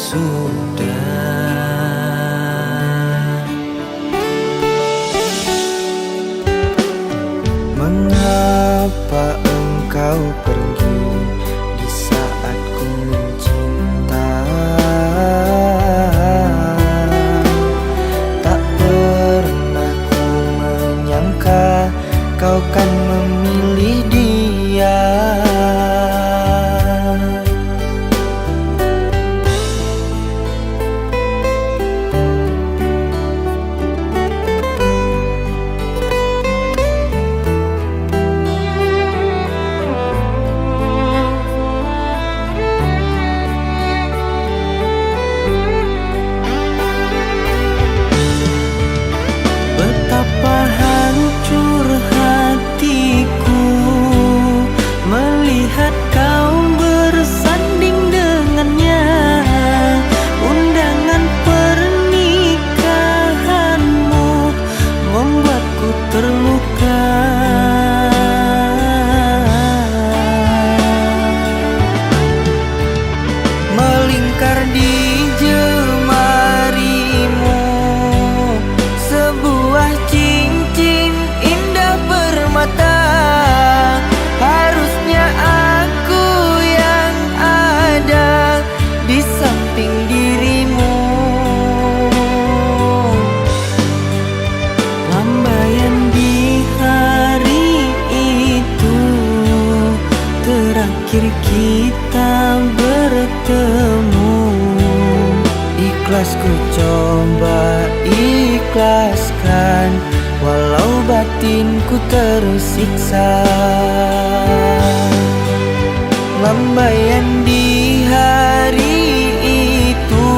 sudah. Mengapa engkau pergi di saat ku mencinta? Tak pernah ku menyangka kau kan memilih dia. Betapa hancur hatiku melihat kau bersanding dengannya. Undangan pernikahanmu membuatku terluka. Melingkar di jemarimu sebuah cincin indah permata. Harusnya aku yang ada di samping dirimu. Lambaian di hari itu terakhir kita bertemu. Ikhlas ku coba ikhlaskan, walau batinku tersiksa. Lambaian di hari itu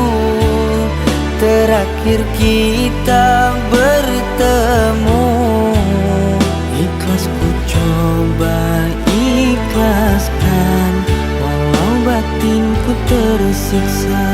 terakhir kita bertemu. Ikhlas ku coba ikhlaskan, walau batinku tersiksa.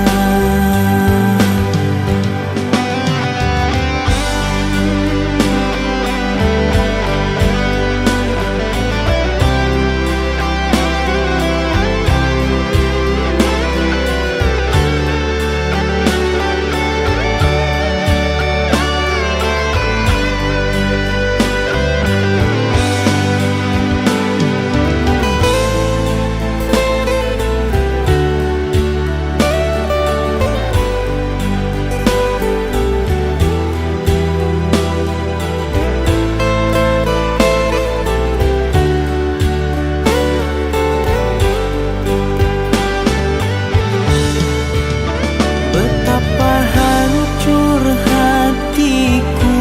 Betapa hancur hatiku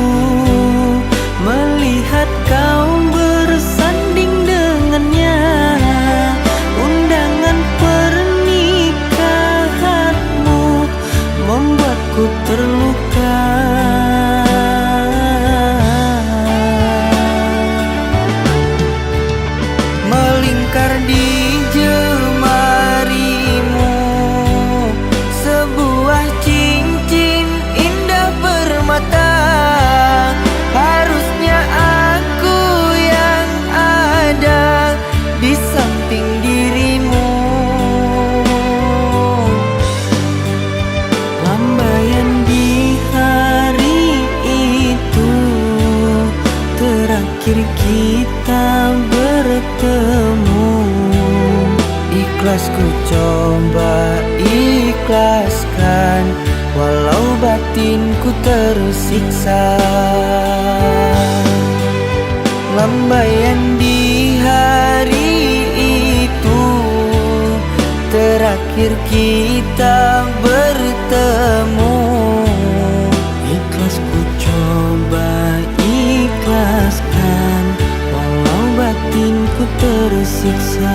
melihat kau bersanding dengannya. Undangan pernikahanmu membuatku terluka. Melingkar di jemarimu sebuah cincin indah permata. Harusnya aku yang ada di samping dirimu. Lambaian di hari itu terakhir kita bertemu. Ikhlas ku coba ikhlaskan, walau batinku tersiksa. Lambaian di hari itu terakhir kita bertemu. Ikhlas ku coba ikhlaskan, walau batinku tersiksa.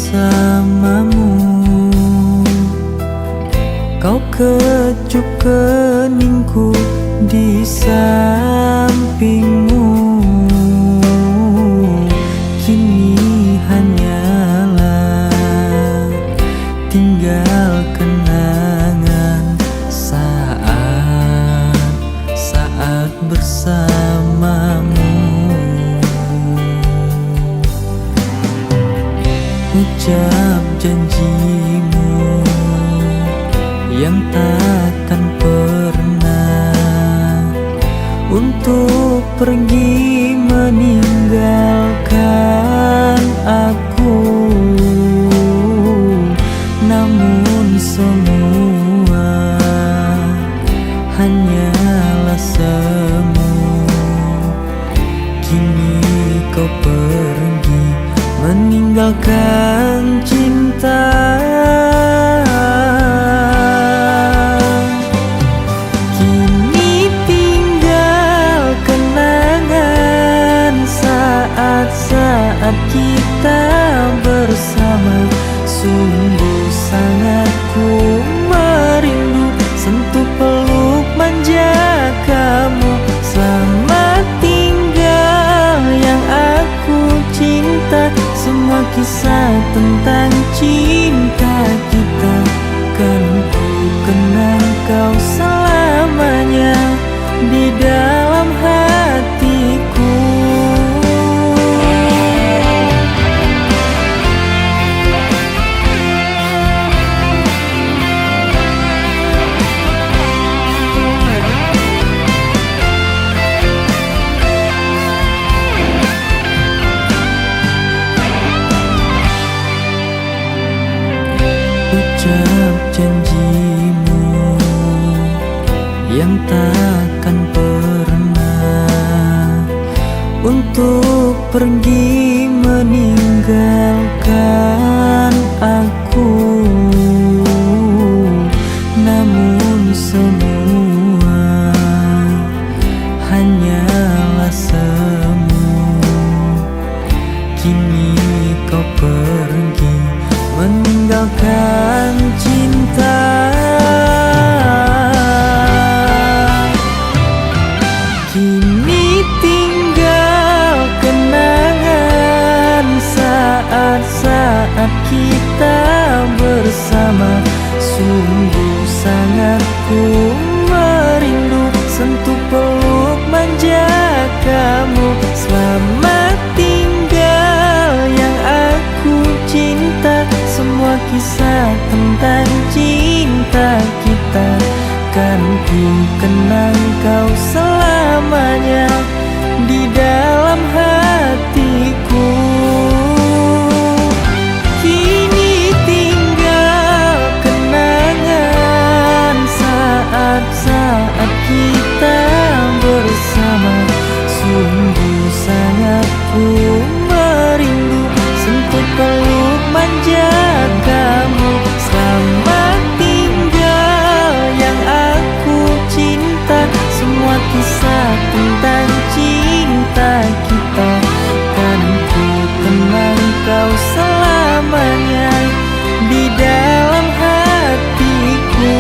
bersamamu. Kau kecup keningku di sampingmu. Kini hanyalah tinggal kenangan saat bersamamu. Ucap janjimu yang takkan pernah untuk pergi meninggalkan aku. Namun semua hanyalah semu. Kini kau pergi meninggalkan cinta. Kini tinggal kenangan saat-saat kita bersama. Sungguh sangat ku merindu sentuh peluk manja kamu. Selamat tinggal yang aku cinta. Semua kisah tentang cinta kita kan ku kenang kau selamanya di dalam hatiku. Ucap janjimu yang takkan pernah untuk pergi meninggalkan aku. Namun semua hanyalah semu. Kini kau pergi meninggalkan cinta. Kini tinggal kenangan saat-saat kita bersama. Sungguh sangat ku merindu sentuh peluk manja kamu. Selamat tinggal yang aku cinta. Semua kisah tentang cinta kita kan ku kenang kau selamanya di dalam hatiku. Kini tinggal kenangan saat-saat kita bersama. Sungguh sangat ku merindu sentuh peluk manja kamu. Selamat tinggal yang aku cinta. Semua kisah tentang cinta kita kan ku kenang kau selamanya di dalam hatiku.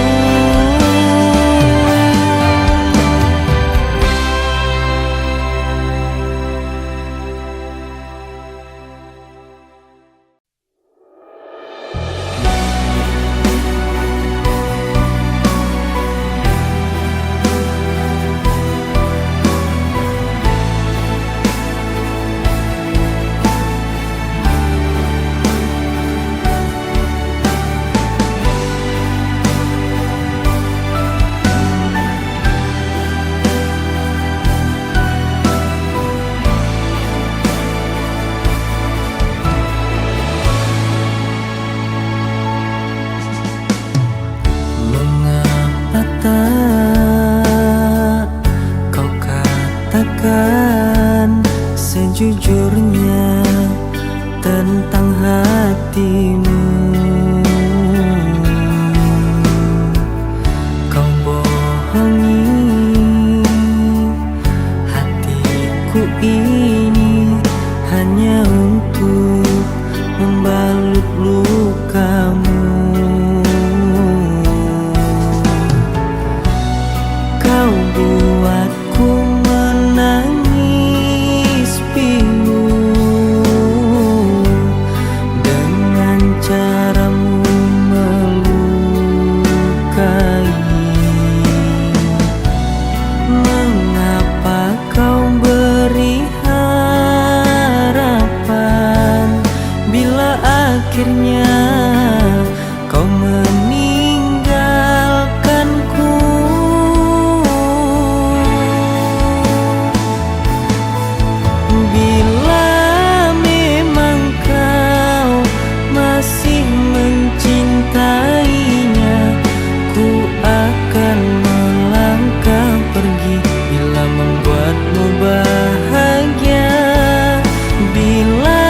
katakan sejujurnya tentang hatimu. Kau bohongi hatiku ini hanya untuk membalut kau meninggalkanku. Bila memang kau masih mencintainya, ku akan melangkah pergi bila membuatmu bahagia. Bila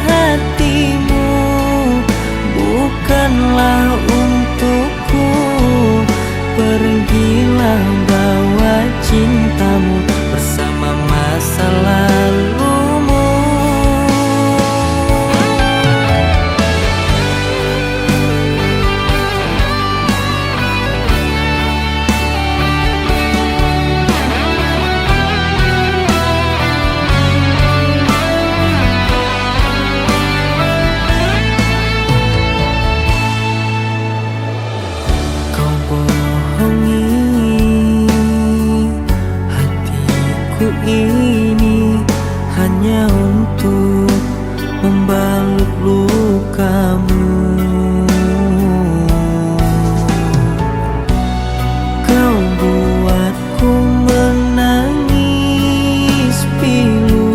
hatimu bukanlah untukku, pergilah bawa cintamu bersama masa lalumu. Kau bohongi hatiku ini hanya untuk membalut lukamu. Kau buatku menangis pilu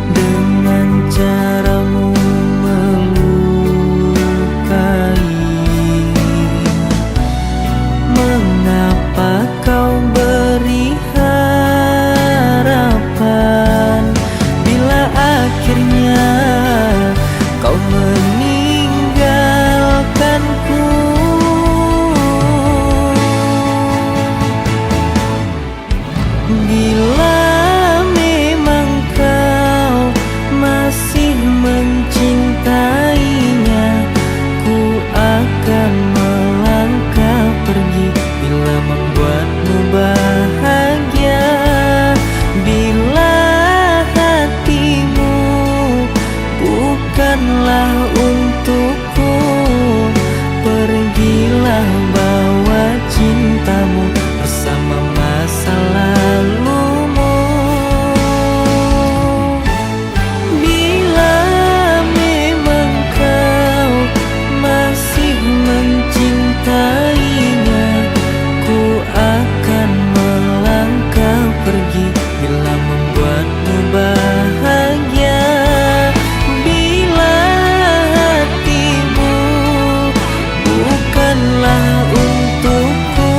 dengan caramu melukai. Mengapa kau beri harapan bila akhirnya kau meninggalkanku? Bila memang kau masih mencintainya, ku akan melangkah pergi bila membuatmu bahagia. Bila hatimu bukanlah untukku, pergilah bawa cintamu bersama masa lalumu. Bila memang kau masih mencintainya, ku akan melangkah pergi bila membuatmu bahagia. Bila hatimu bukanlah untukku,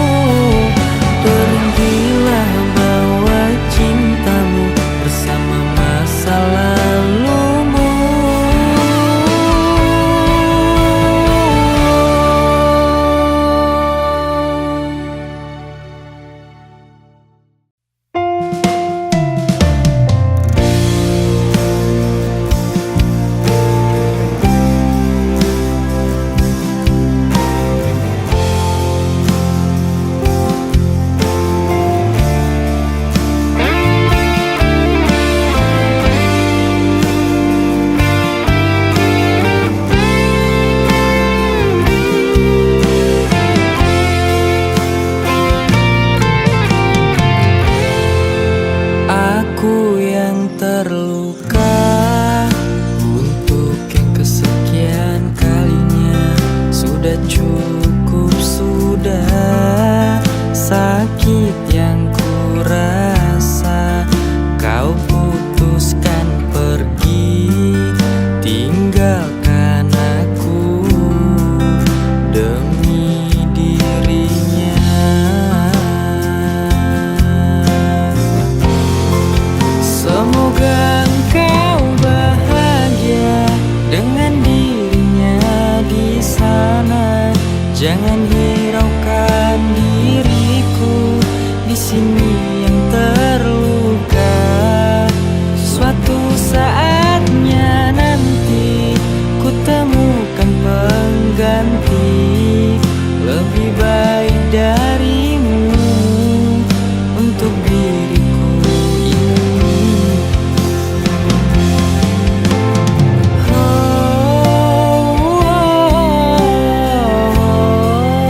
pergilah bawa cintamu bersama masa lalumu. Aku yang terluka untuk yang kesekian kalinya. Sudah cukup, sudah sakit yang ku rasa. Kau putuskan pergi, tinggalkan aku demi dirinya. Semoga engkau bahagia dengan dirinya di sana. Jangan hiraukan diriku di sini yang terluka. Suatu saatnya nanti ku temukan pengganti lebih baik darimu untuk diriku ini. Oh, oh, oh, oh.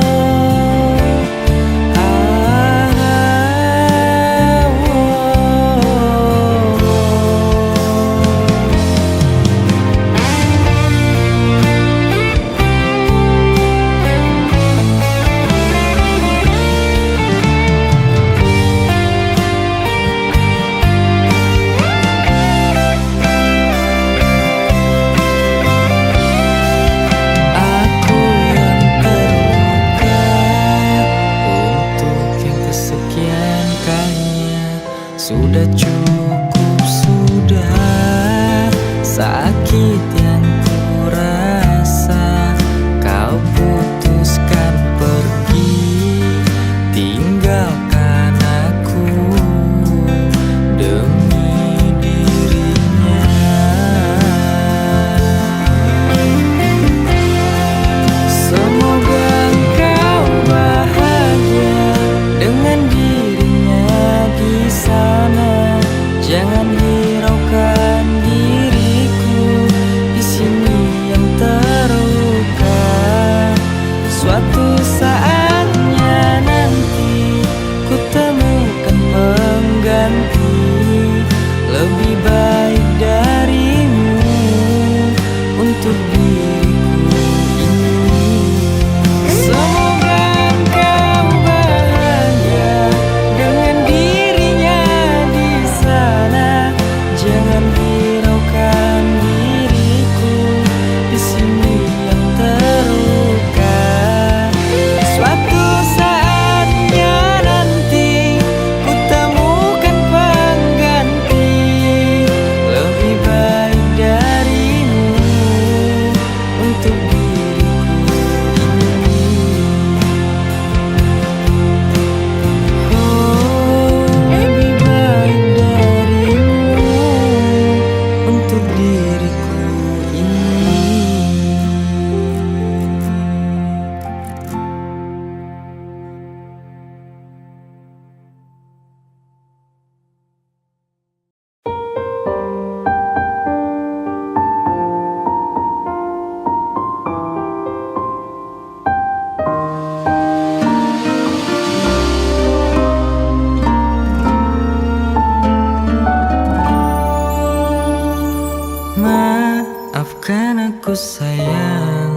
Bukan aku sayang,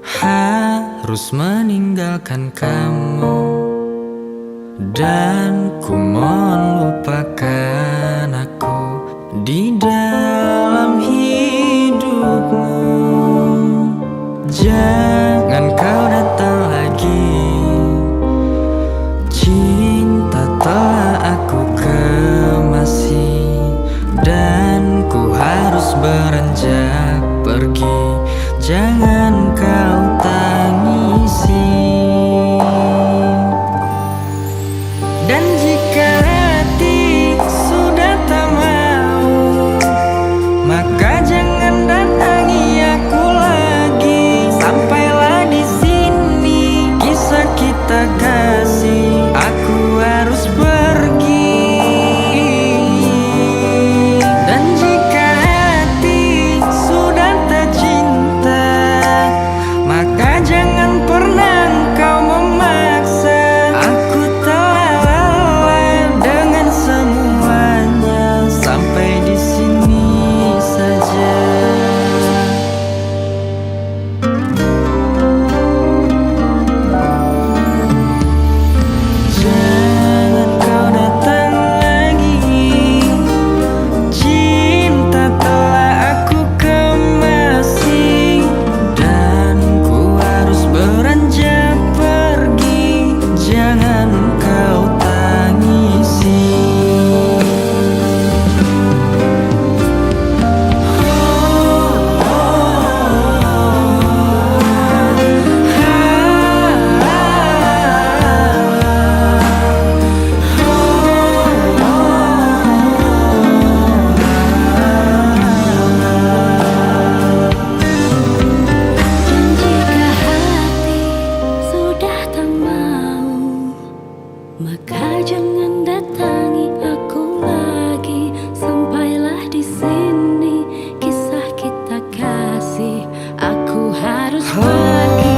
harus meninggalkan kamu, dan ku mohon lupakan aku di dalam hidupmu. Jangan kau datang lagi, cinta telah aku kemasi, dan ku harus beranjak pergi. Jangan kau tangisi. Dan jika hati sudah tak mau, maka jangan datangi aku lagi. Sampailah di sini kisah kita kasih, aku harus pergi. Dan jika hati sudah tak cinta, maka jangan pernah engkau memaksa. Aku telah lelah dengan semuanya, sampai di sini saja. Jangan kau datang lagi, cinta telah aku kemasi, dan ku harus beranjak pergi. Jangan kau tangisi. Dan jika hati sudah tak mau, maka jangan datangi aku lagi. Sampailah di sini kisah kita kasih, aku harus pergi.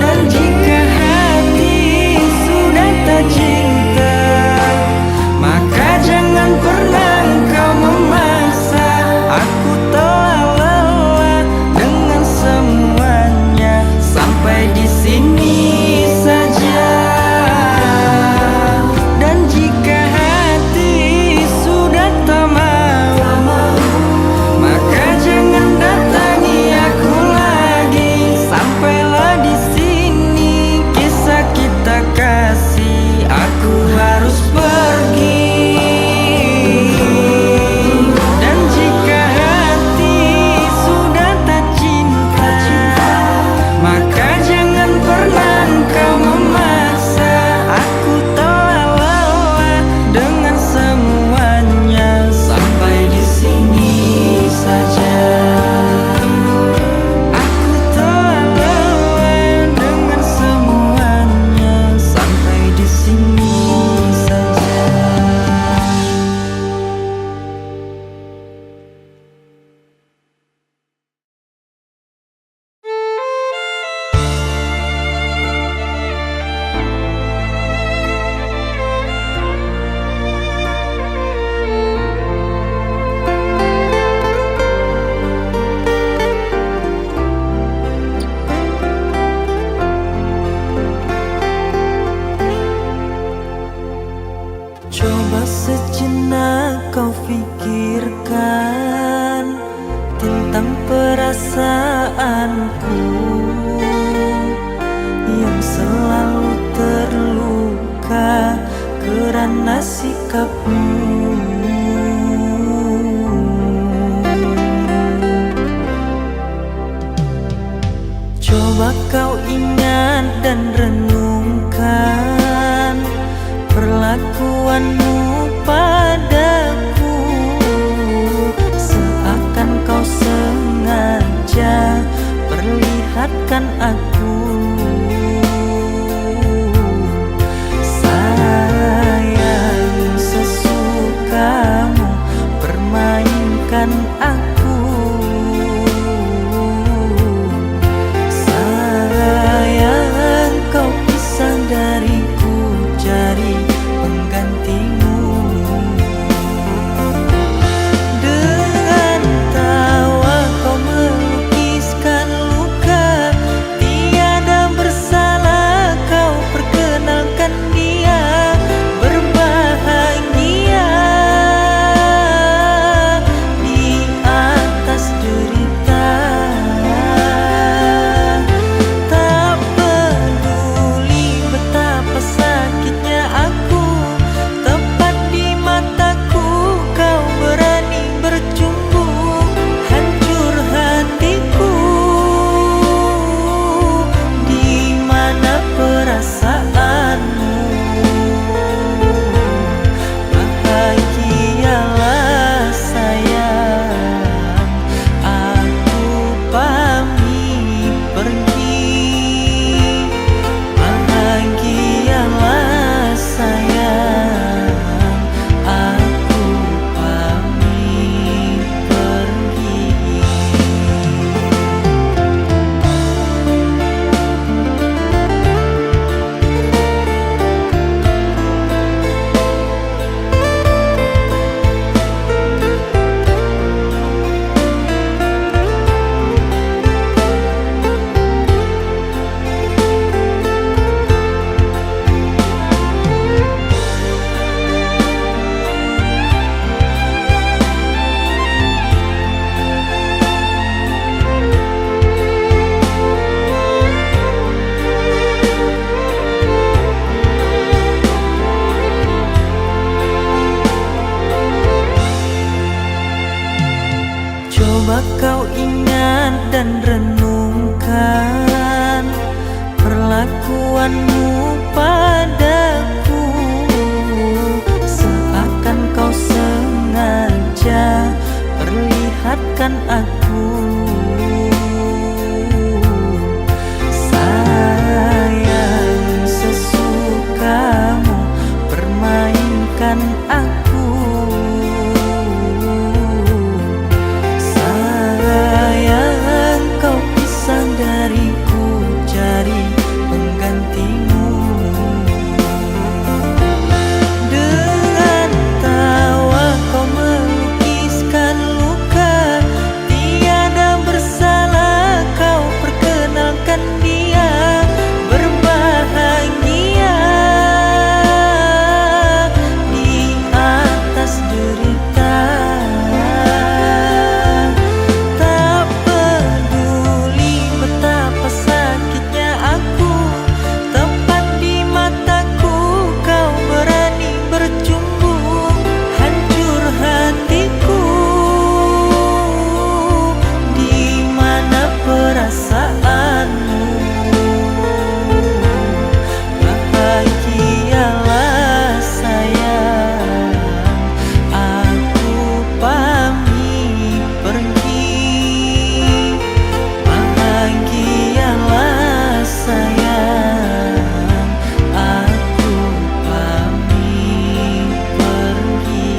Dan jika hati sudah tak cinta, maka jangan pernah engkau memaksa. Aku telah lelah dengan semuanya, sampai di sini saja. Dan jika hati sudah tak mau, maka jangan datangi aku lagi. Sampailah di sini kisah kita kasih, aku harus pergi. Dan jika hati sudah tak cinta, maka jangan pernah engkau memaksa. Aku telah lelah dengan semuanya, sampai di sini saja. Aku telah lelah dengan semuanya, sampai di sini saja. Coba sejenak kau pikirkan tentang perasaanku yang selalu terluka karena sikapmu. Coba kau ingat dan renungkan perlakuanmu padaku, seakan kau sengaja perlihatkan aku sayang sesukamu, permainkan aku. Sayang kau pisah dariku, cari penggantimu. Coba kau ingat dan renungkan perlakuanmu padaku, seakan kau sengaja perlihatkan aku. Sayang, sesukamu permainkan aku. Sayang, kau pisah dariku, cari penggantimu. Dengan tawa kau melukiskan luka, tiada bersalah kau perkenalkan dia berbahagia di atas derita. Tak peduli betapa sakitnya aku, tepat di mataku kau berani bercumbu. Hancur hatiku, di mana perasaanmu? Bahagialah sayang, aku pamit pergi. Bahagialah sayang, aku pamit pergi.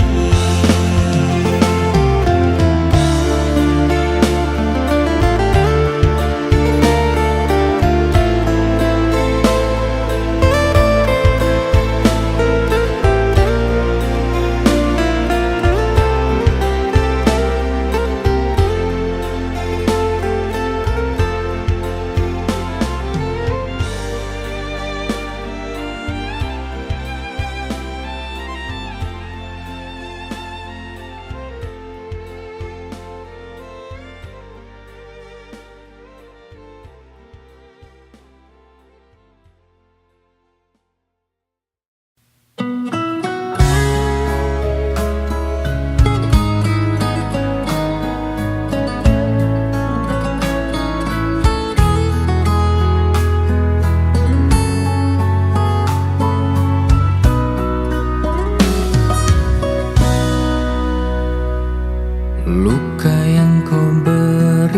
Luka yang kau berikan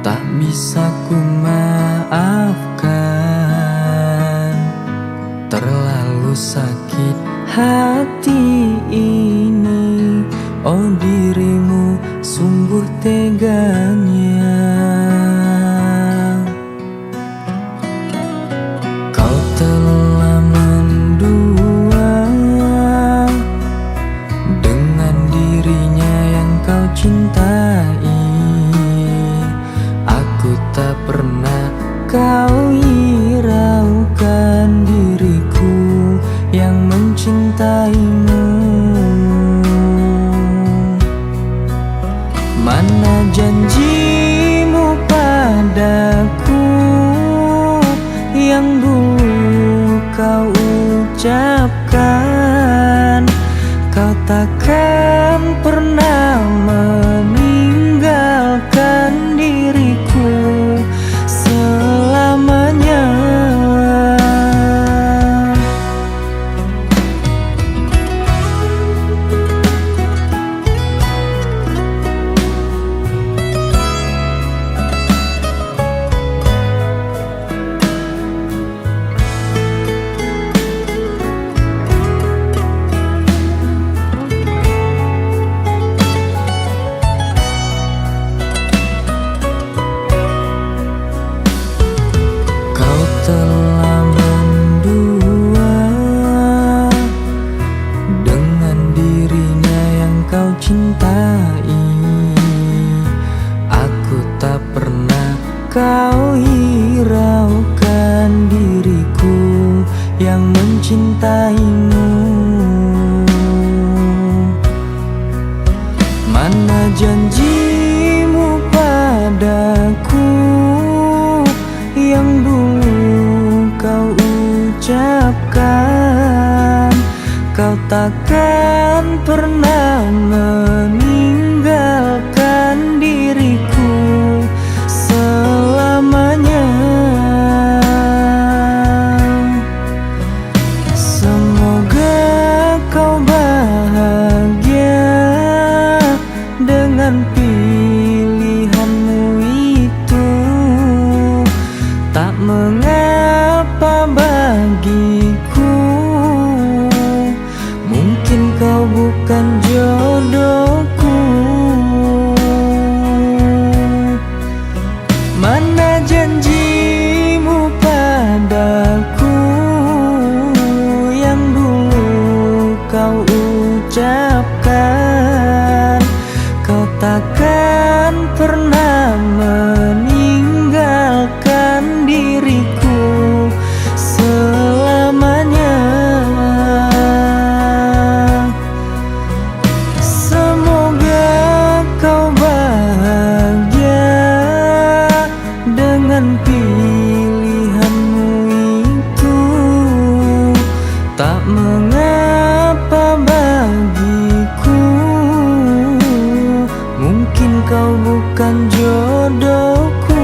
tak bisa ku maafkan. Terlalu sakit hati ini, oh dirimu sungguh teganya. Kau telah mendua dengan dirinya yang kau cintai. Aku tak pernah kau hiraukan diriku yang mencintaimu. Mana janjimu padaku yang dulu kau ucapkan? Kau takkan pernah meninggalkan diriku selamanya. Telah mendua dengan dirinya yang kau cintai. Aku tak pernah kau hiraukan diriku yang mencintaimu. Mana janjimu padaku yang dulu kau ucapkan? Kau takkan pernah ingat, kau takkan pernah meninggalkan diriku selamanya. Semoga kau bahagia dengan pilihanmu itu. Tak mengapa bagiku, mungkin kau bukan jodohku.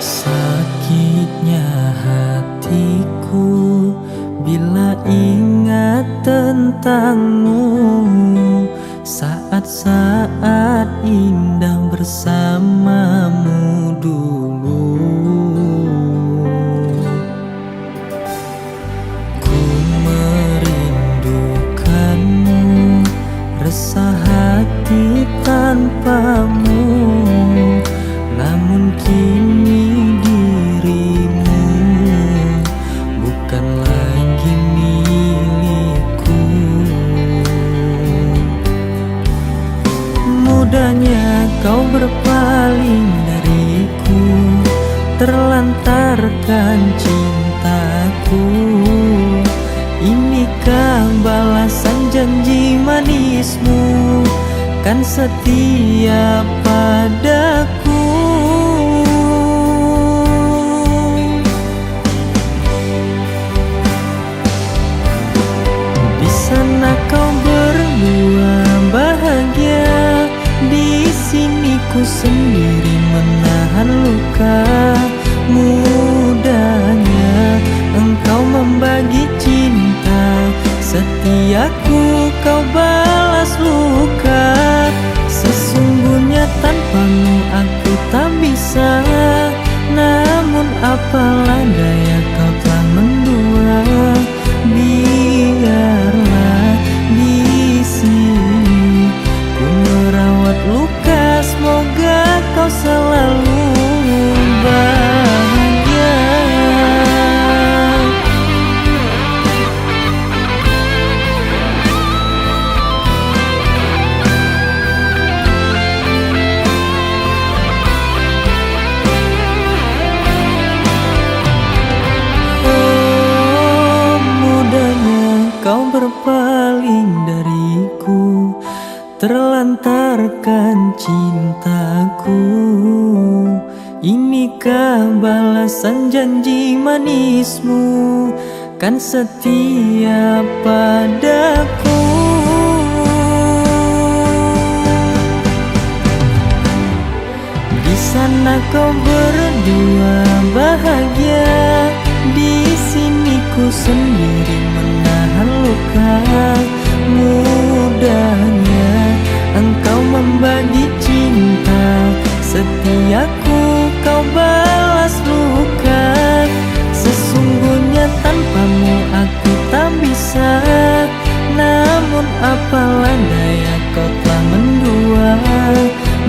Sakitnya hatiku bila ingat tentangmu, saat-saat indah bersamamu dulu. Ku merindukanmu, resah hati tanpamu. Namun kini dirimu bukan lagi milikku. Mudahnya kau berpaling dariku, terlantarkan cintaku. Inikah balasan janji manismu, kan setia padaku. Di sana kau berdua bahagia, di sini ku sendiri menahan luka. Mudahnya engkau membagi cinta, setiaku kau balas luka. Sesungguhnya tanpamu aku tak bisa, namun apalah daya kau telah mendua. Biarlah di sini ku merawat luka, semoga kau selalu bahagia. Kau berpaling dariku, terlantarkan cintaku. Inikah balasan janji manismu, kan setia padaku. Di sana kau berdua bahagia, di sini ku sendiri menahan luka. Mudahnya engkau membagi cinta, setiaku kau balas luka. Sesungguhnya tanpamu aku tak bisa, namun apalah daya kau telah mendua.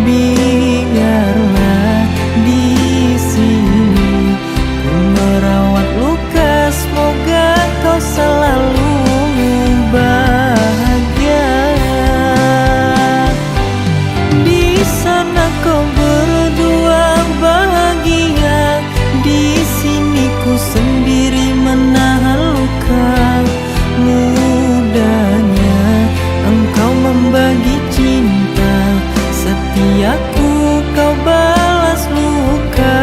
Biarlah di sini ku merawat luka, semoga kau selalu bahagia. Di sana kau berdua bahagia, di sini ku sendiri menahan luka. Mudahnya engkau membagi cinta, setiaku kau balas luka.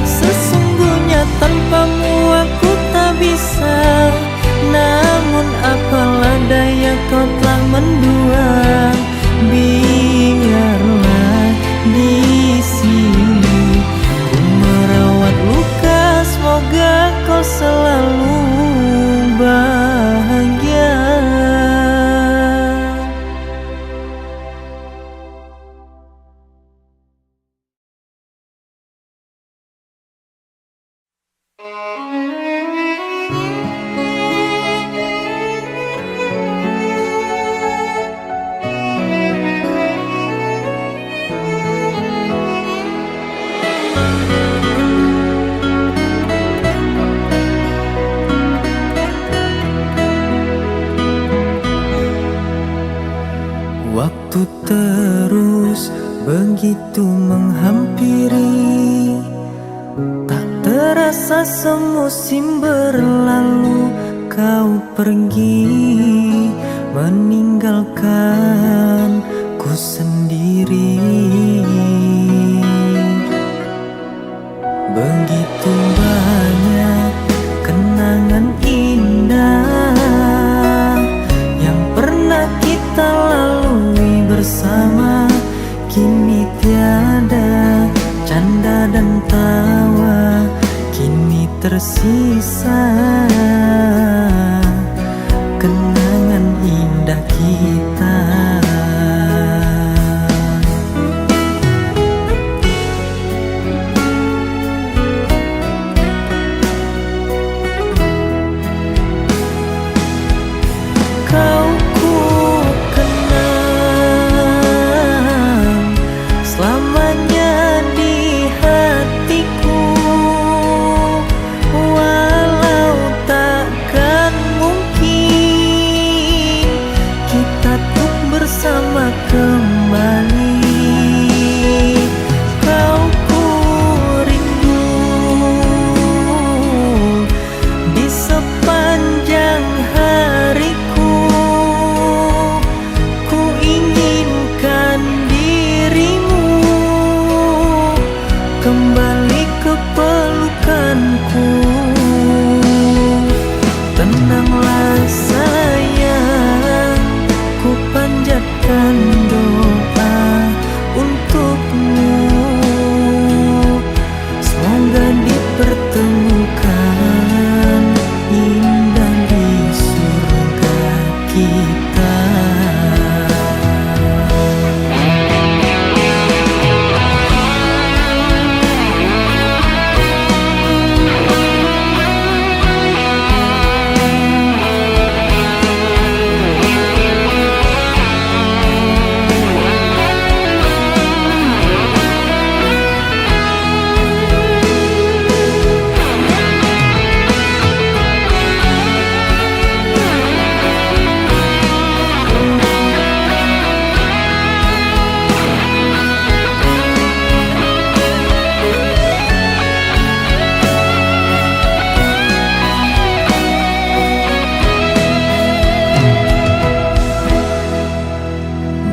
Sesungguhnya tanpamu aku tak bisa, namun apalah daya kau telah mendua. Waktu terus begitu menghampiri, tak terasa semusim berlalu. Kau pergi meninggalkan ku sendiri. Begitu banyak kenangan indah yang pernah kita lalui bersama. Kini tiada canda dan tawa, kini tersisa kenangan indah kita. Kau ku kenang selamanya di hatiku, walau takkan mungkin kita tuh bersama kembali. Kau ku rindu di sepanjang hariku. Ku inginkan dirimu kembali ke pelukanku. Tenanglah sayang, ku panjatkan doa untukmu. Semoga dipertemukan indah di surga kita.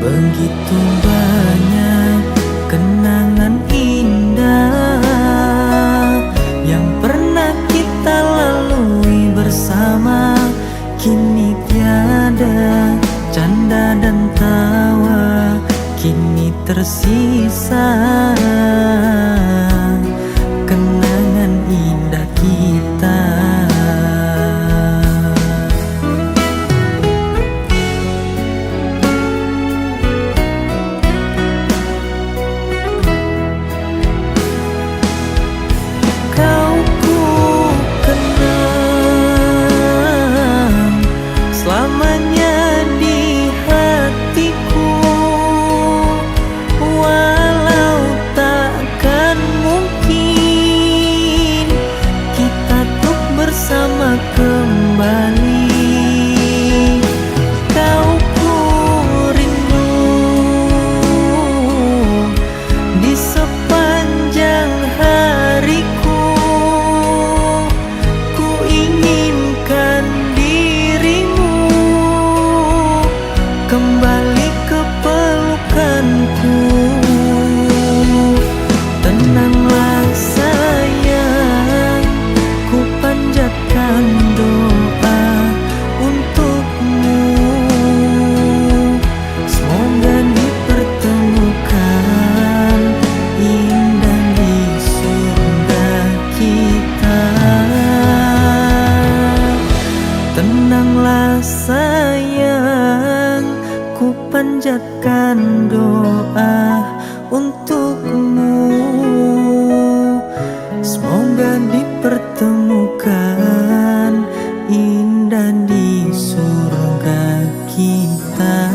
Begitu banyak kenangan indah yang pernah kita lalui bersama. Kini tiada canda dan tawa, kini tersisa kenangan indah kita. Kau ku kenang selamanya di hatiku, walau takkan mungkin kita tuh bersama kembali. Kau ku rindu di sepanjang hariku. Ku inginkan dirimu kembali ke pelukanku. Tenanglah sayang, ku panjatkan doa untukmu. Semoga dipertemukan indah di surga kita. Tenanglah sayang, ku panjatkan doa untukmu. Semoga dipertemukan indah di surga kita.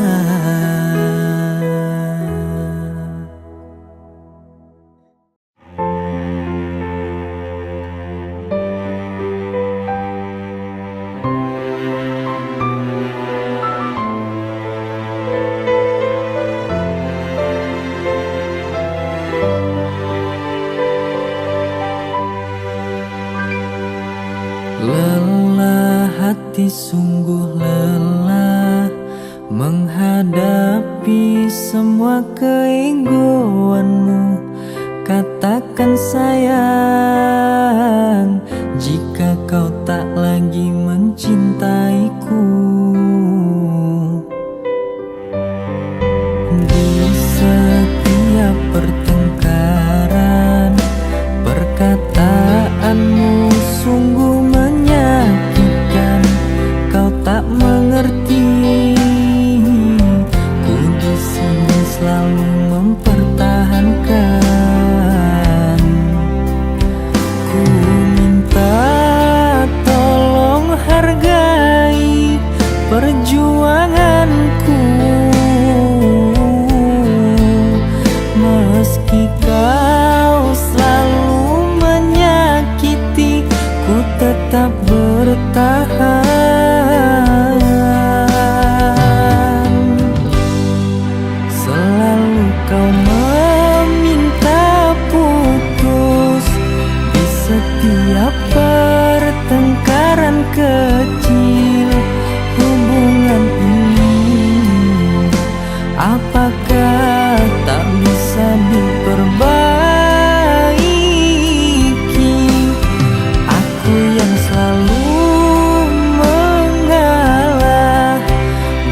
sungguh lelah menghadapi semua keegoanmu. Katakan sayang, jika kau tak lagi mencintaiku. Di setiap pertengkaran, perkataanmu sungguh menyakitkan. Kau tak mengerti, ku di sini selalu mempertahankan. Ku minta tolong hargai perjuanganku. Meski kau selalu menyakiti, ku tetap bertahan. Selalu kau meminta putus di setiap pertengkaran kecil. Hubungan ini apakah tak bisa diperbaiki? Aku yang selalu mengalah,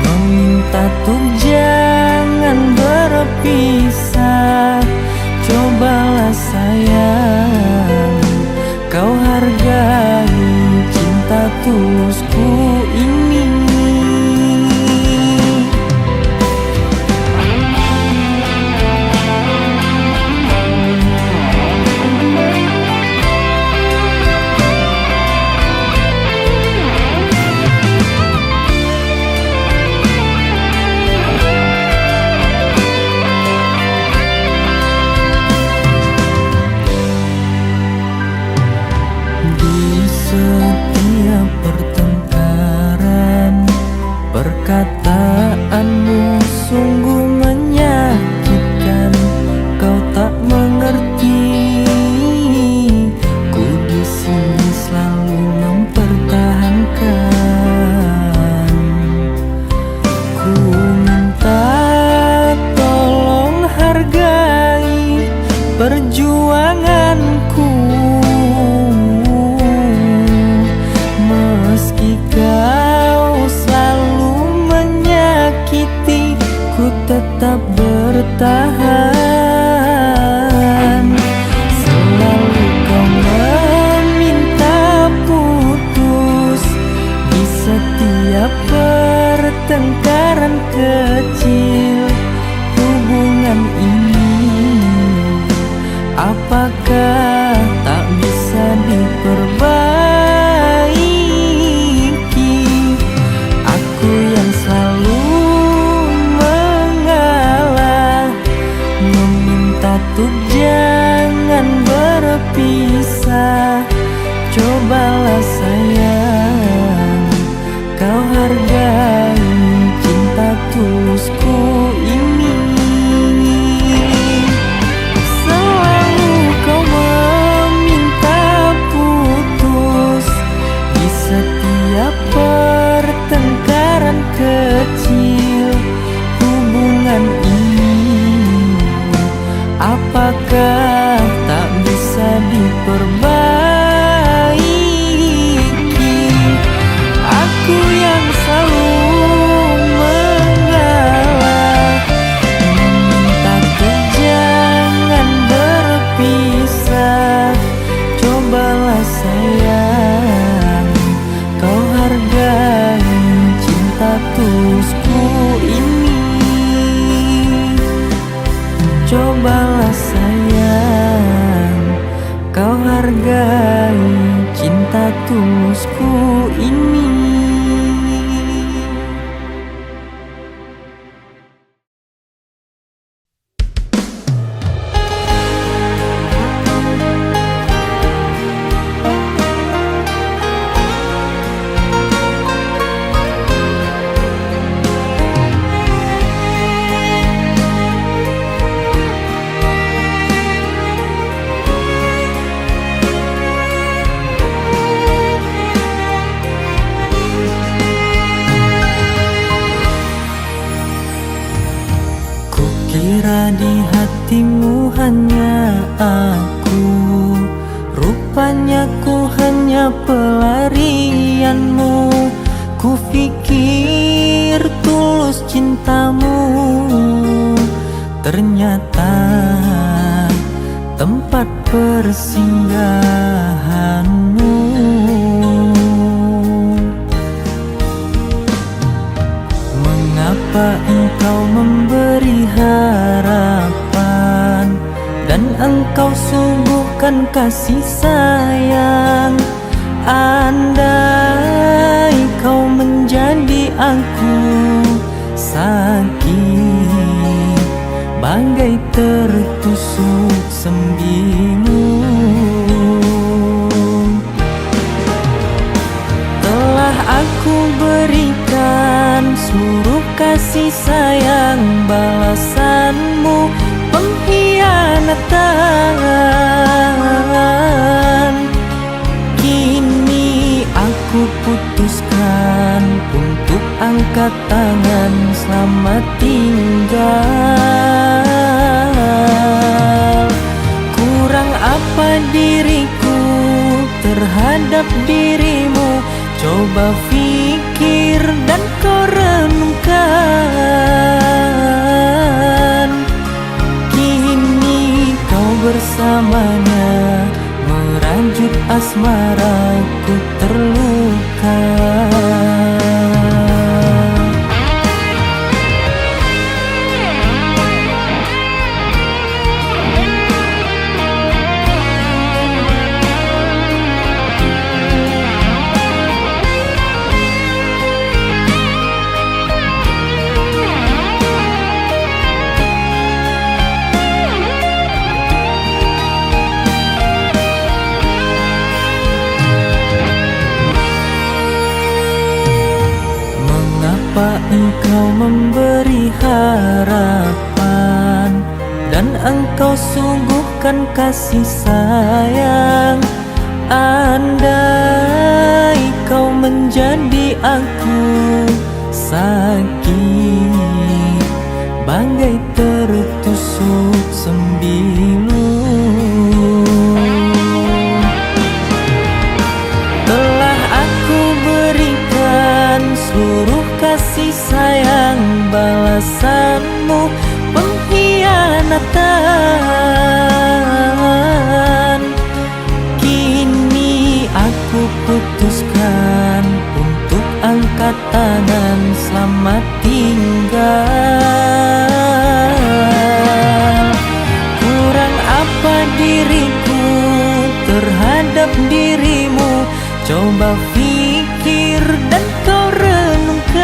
meminta untuk jangan berpisah. Cobalah sayang, kau hargai cinta tulusku ini. Di setiap pertengkaran, perkataanmu sungguh menyakitkan. Kau tak mengerti, ku di sini selalu mempertahankan. Ku minta tolong hargai perjuanganku. Meski kau selalu menyakiti, ku tetap bertahan. Selalu kau meminta putus di setiap pertengkaran kecil. Hubungan ini apakah tak bisa diperbaiki? Aku yang selalu mengalah, meminta untuk jangan berpisah. Cobalah sayang, kau hargai cinta tulusku ini. Selalu kau meminta putus di setiap pertengkaran kecil. Hubungan ini apakah tak bisa diperbaiki? Aku yang selalu mengalah, meminta untuk jangan berpisah. Cobalah sayang, kau hargai cinta tulusku ini. Cobalah sayang, kau hargai cinta tulusku ini. Kukira di hatimu hanya aku, rupanya ku hanya pelarianmu. Ku pikir tulus cintamu, ternyata tempat persinggahanmu. Mengapa engkau memberi harapan dan engkau sungguhkan kasih sayang? Andai kau menjadi aku, sakit bagai tertusuk sembilu. Telah aku berikan seluruh kasih sayang, balasanmu pengkhianatan. Kini aku putuskan untuk angkat tangan, selamat tinggal. Kurang apa diriku terhadap dirimu? Coba pikir dan kau renungkan. Kini kau bersamanya, merajut asmaraku terluka. Engkau memberi harapan dan engkau sungguhkan kasih sayang. Andai kau menjadi aku, sakit bagai tertusuk sembilu. Telah aku berikan seluruh kasih sayang, balasanmu pengkhianatan. Kini aku putuskan untuk angkat tangan, selamat tinggal. Kurang apa diriku terhadap dirimu? Coba pikir dan kau renungkan.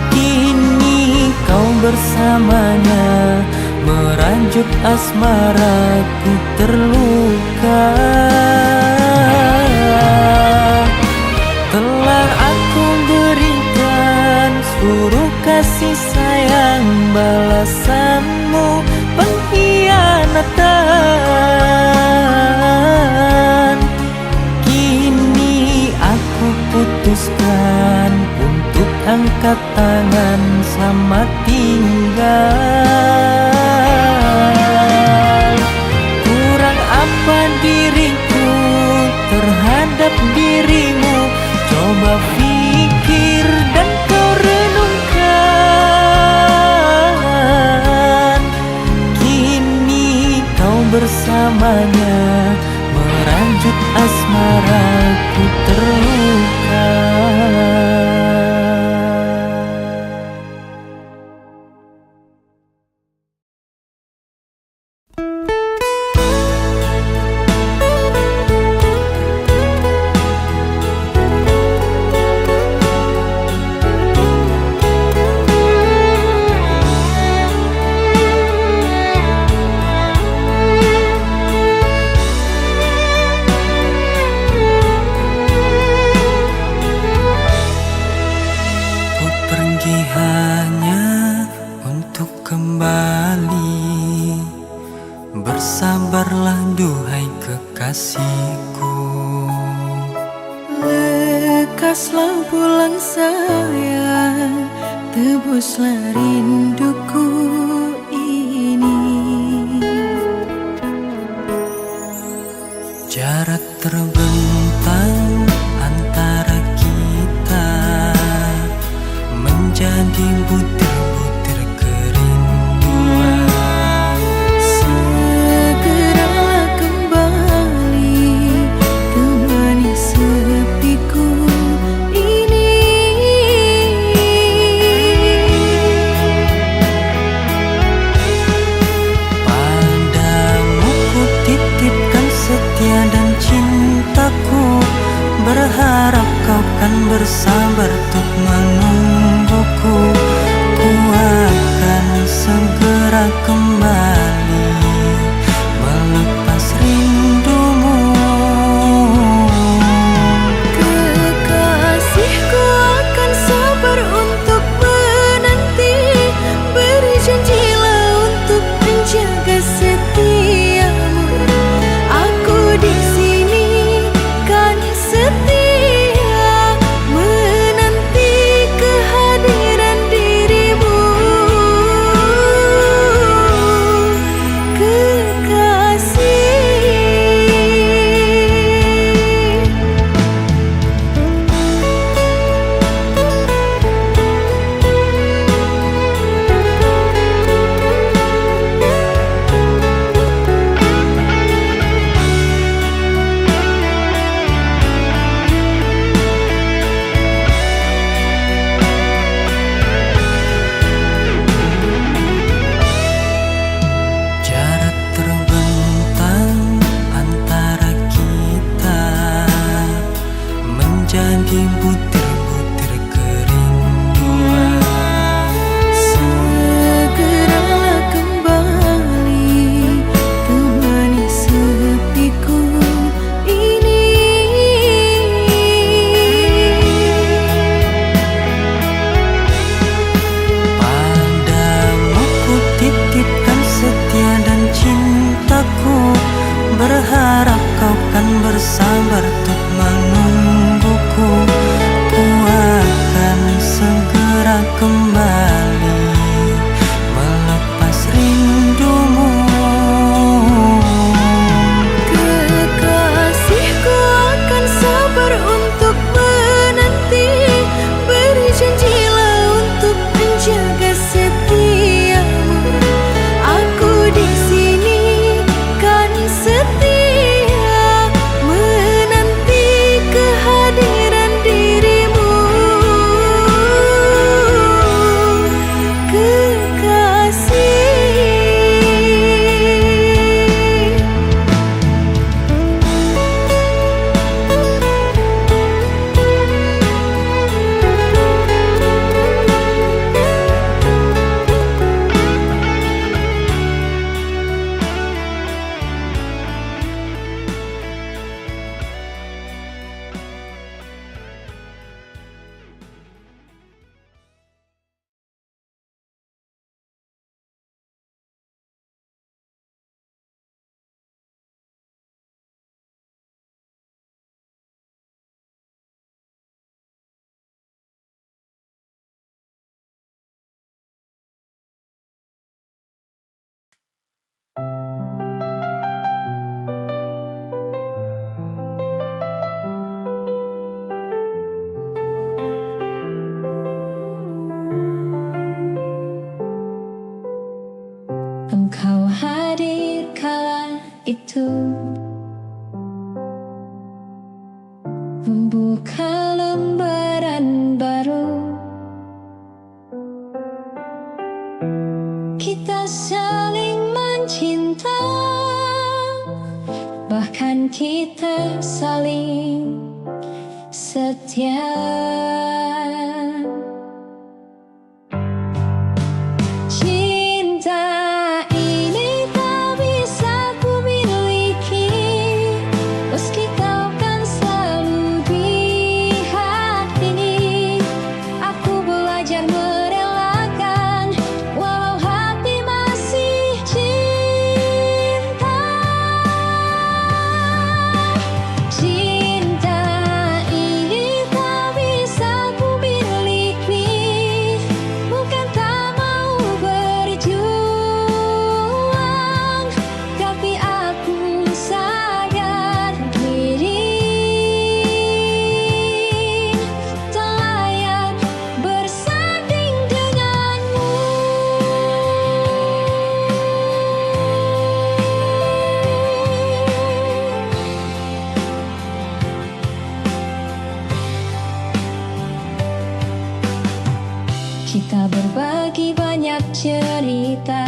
Kini kau bersamanya, merajut asmaraku terluka. Telah aku berikan seluruh kasih sayang, balasanmu pengkhianatan. Kini aku putuskan untuk angkat tangan, selamat tinggal. Kurang apa diriku terhadap dirimu? Coba pikir dan kau renungkan. Kini kau bersamanya, merajut asmaraku terluka. Bersabarlah duhai kekasihku, lekaslah pulang sayang, hapuslah rinduku ini. Jarak terbentang antara kita menjadi butir-butir kerinduan. Segeralah kembali temani sepiku ini. Padamu ku titipkan setia dan cintaku, berharap kau kan bersabar untuk menungguku. Ku akan segera kembali melepas rindumu. Kekasihku akan sabar untuk menanti, beri janjilah untuk menjaga setiamu. Aku di sini kan setia menanti kehadiran dirimu, kekasih. Jarak terbentang antara kita menjadi butir-butir kerinduan. Segeralah kembali temani sepiku ini. Padamu ku titipkan setia dan cintaku, berharap kau kan bersabar untuk menungguku. Ku akan segera kembali melepas rindumu. Kekasihku akan sabar untuk menanti, beri janjilah untuk menjaga setiamu. Aku di sini kan setia menanti kehadiran dirimu, kekasih. Engkau hadir kala itu, membuka lembaran baru. Kita saling mencinta, bahkan kita saling setia. Cinta ini tak bisa ku miliki, meski kau kan selalu di hati. Aku belajar merelakan, walau hati masih cinta. Cinta ini tak bisa Kita berbagi banyak cerita,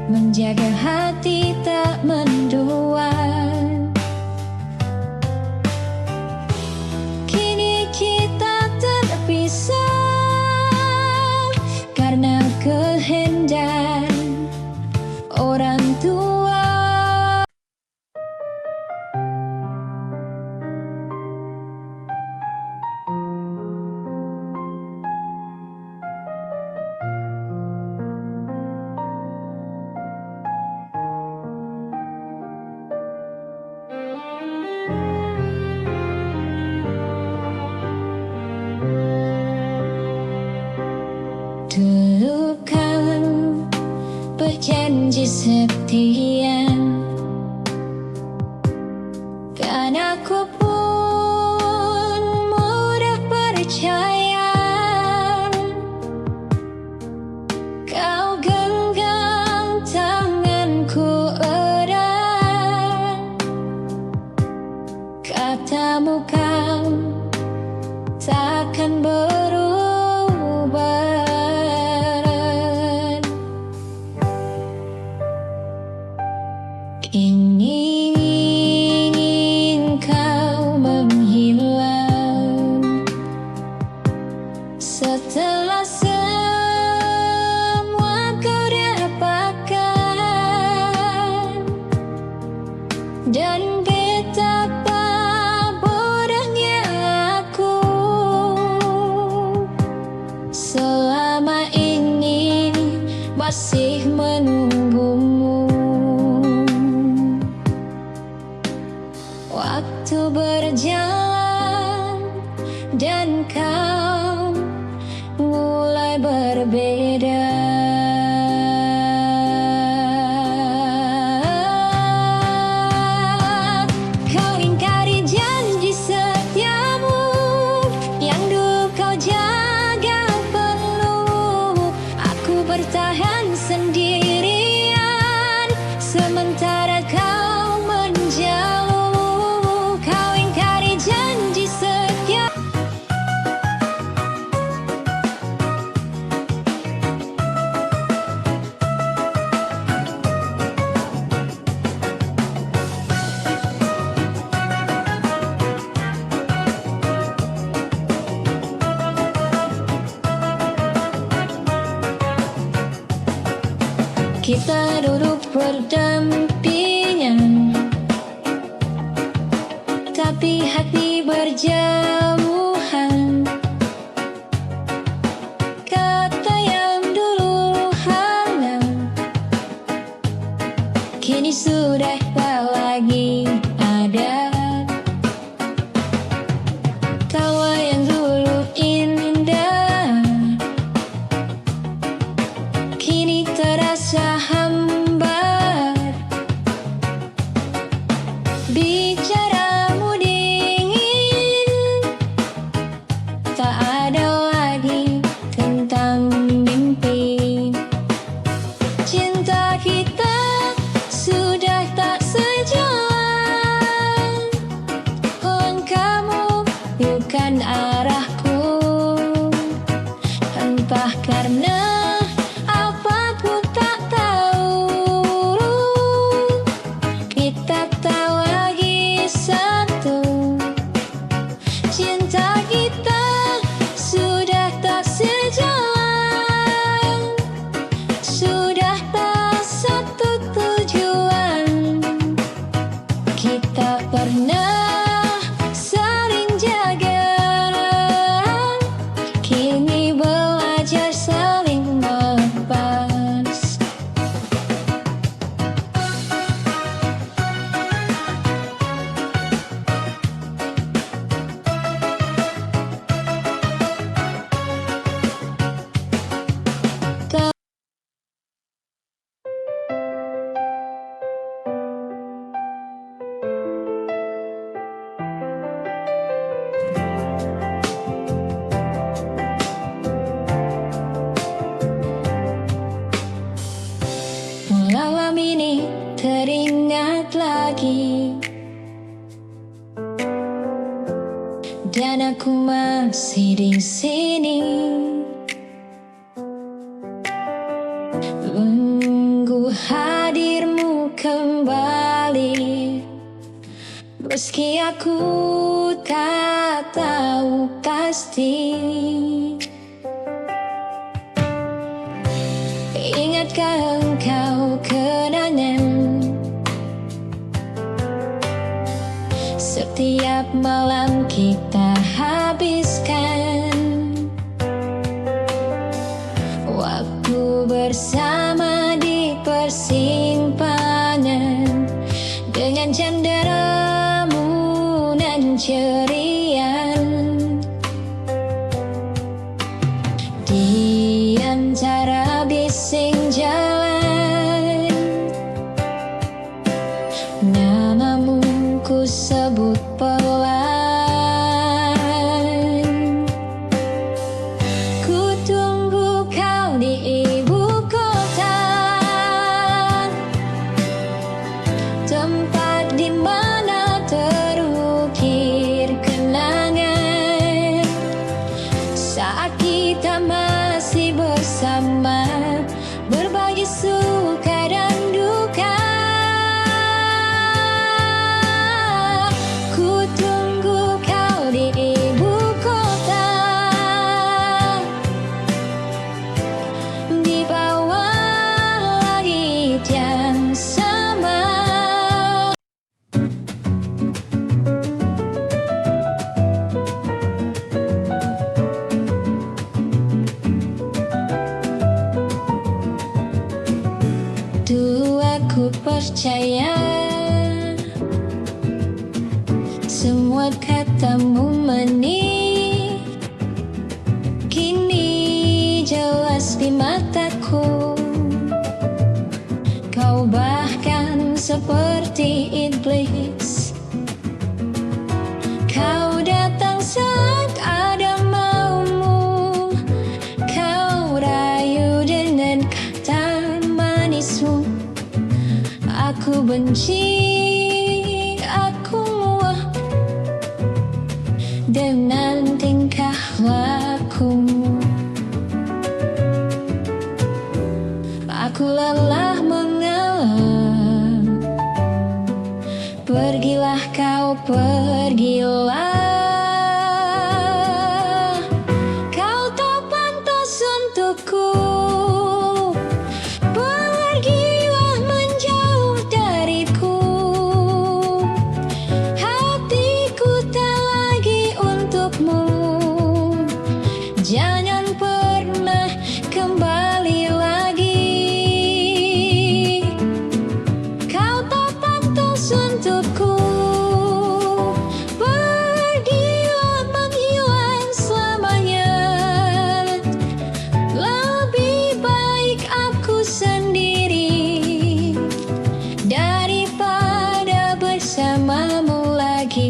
menjaga hati tak mendua. Kini kita terpisah karena kehendak orang tua. Dulu kan berjanji setia, kan aku pun mudah percaya. Kau genggam tanganku erat, katamu kau takkan berubah. Ingin kau menghilang setelah semua kau dapatkan, dan betapa bodohnya aku selama ini masih menunggumu. Waktu berjalan dan kau mulai berbeda. Kau ingkari janji setiamu yang dulu kau jaga penuh. Aku bertahan sendirian sementara kau menjauh. Kita duduk berdampingan, tapi hati berjauhan. Kata yang dulu hangat kini sudah tak lagi ada. Tawa yang dulu indah kini terasa hambar. masih di sini, tunggu hadirmu kembali. Meski aku tak tahu pasti, ingatkah engkau kenangan setiap malam kita habiskan waktu bersama di persimpangan dengan cenderamu nan ceria. Di antara bising jalan, namamu ku sebut pelan. Ku tunggu kau di ibu kota, tempat di mana terukir kenangan saat kita masih bersama, berbagi suka dan duka. Ku tunggu kau di ibu kota, di bawah langit yang sama. Dulu aku percaya semua katamu manis, kini jelas di mataku. Kau bahkan seperti iblis. Kau datang saat ada maumu, kau rayu dengan kata manismu. Aku benci, aku muak dengan tingkah lakumu. Aku lelah mengalah, pergilah kau, pergilah. Kau tak pantas untukku, pergilah menjauh dariku. Hatiku tak lagi untukmu, jangan pernah kembali lagi. Kau tak pantas untukku, pergilah menghilang selamanya. Lebih baik aku sendiri daripada bersamamu lagi.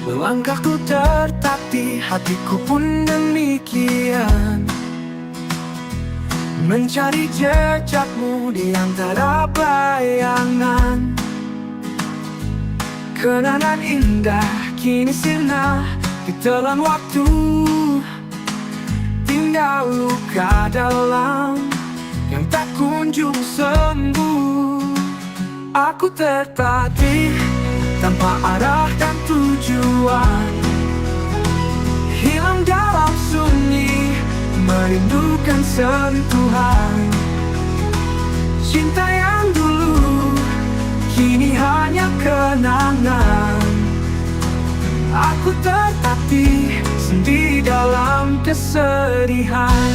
Langkahku tertatih, hatiku pun demikian, mencari jejakmu di antara bayangan. Kenangan indah kini sirna ditelan waktu, tinggal luka dalam yang tak kunjung sembuh. Aku tertatih tanpa arah dan tujuan, hilang dalam sunyi, merindukan sentuhan. Cinta yang dulu kini hanya kenangan. Aku tertatih sendiri dalam kesedihan.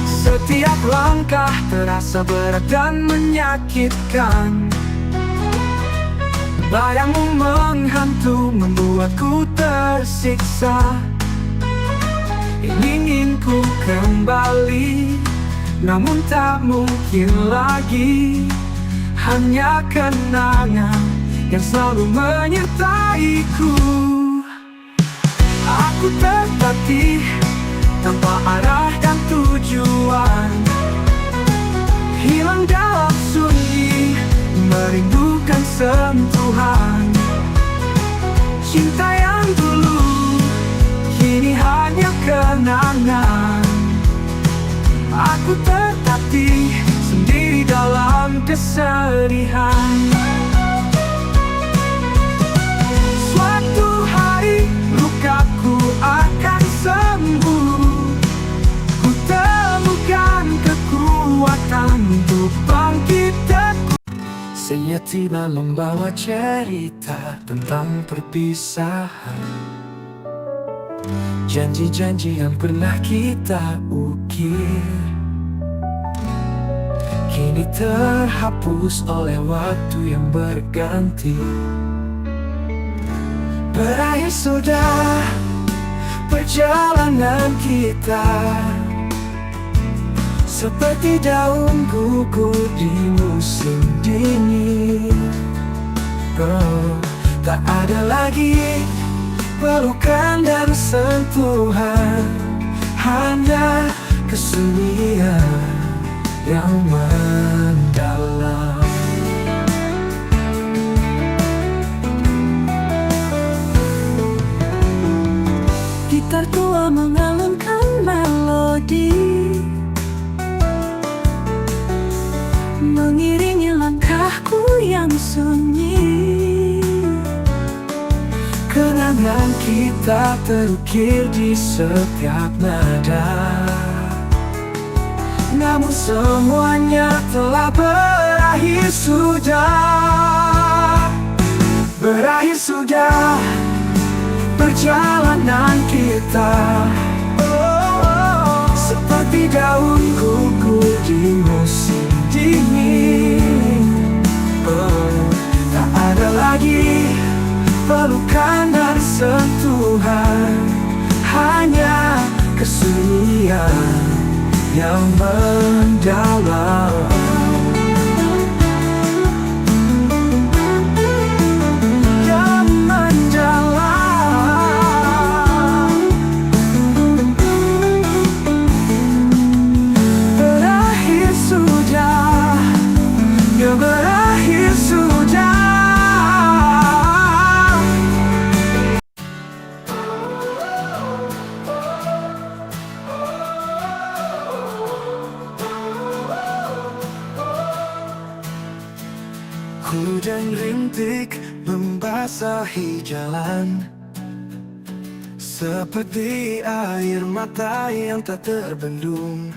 Setiap langkah terasa berat dan menyakitkan. Bayangmu menghantu, membuatku tersiksa. ingin ku kembali, namun tak mungkin lagi. Hanya kenangan yang selalu menyertaiku. Aku tertatih tanpa arah dan tujuan, hilang dalam sunyi, merindukan sentuhan. Cinta yang dulu kini hanya kenangan. Aku tertatih sendiri dalam kesedihan. Suatu hari lukaku akan sembuh, ku temukan kekuatan untuk bangkit teguh. Saya tiba membawa cerita tentang perpisahan, janji-janji yang pernah kita ukir kini terhapus oleh waktu yang berganti. Berakhir sudah perjalanan kita, seperti daun gugur di musim dingin. Oh, tak ada lagi pelukan dan sentuhan, hanya kesunyian yang mendalam. Gitar tua mengalunkan melodi, mengiringi langkahku yang sunyi. Kenangan kita terukir di setiap nada, namun semuanya telah berakhir sudah. Berakhir sudah perjalanan kita, seperti daun gugur di musim dingin. Tak ada lagi pelukan dan sentuhan, hanya kesunyian yang mendalam. Yang mendalam. Berakhir sudah, ya berakhir sudah. Hujan rintik membasahi jalan, seperti air mata yang tak terbendung.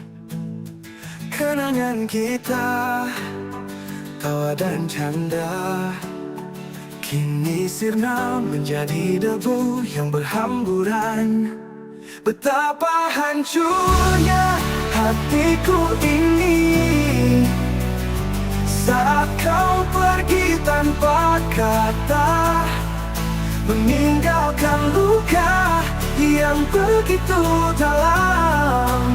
Kenangan kita, tawa dan canda, kini sirna menjadi debu yang berhamburan. Betapa hancurnya hatiku ini saat kau pergi tanpa kata, meninggalkan luka yang begitu dalam,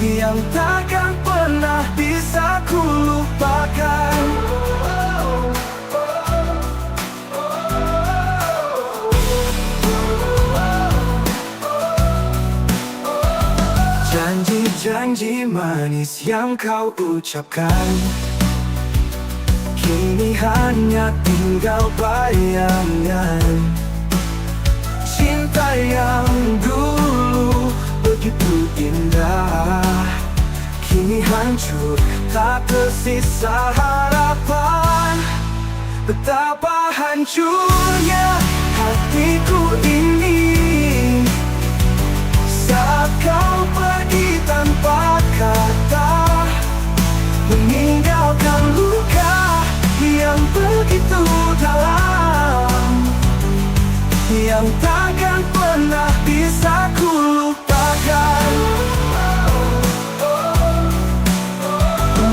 yang takkan pernah bisa ku lupakan. Janji-janji manis yang kau ucapkan, kini hanya tinggal bayangan. Cinta yang dulu begitu indah, kini hancur, tak tersisa harapan. Betapa hancurnya hatiku ini saat kau pergi tanpa kata, meninggalkan luka yang begitu dalam, yang takkan pernah bisa ku lupakan.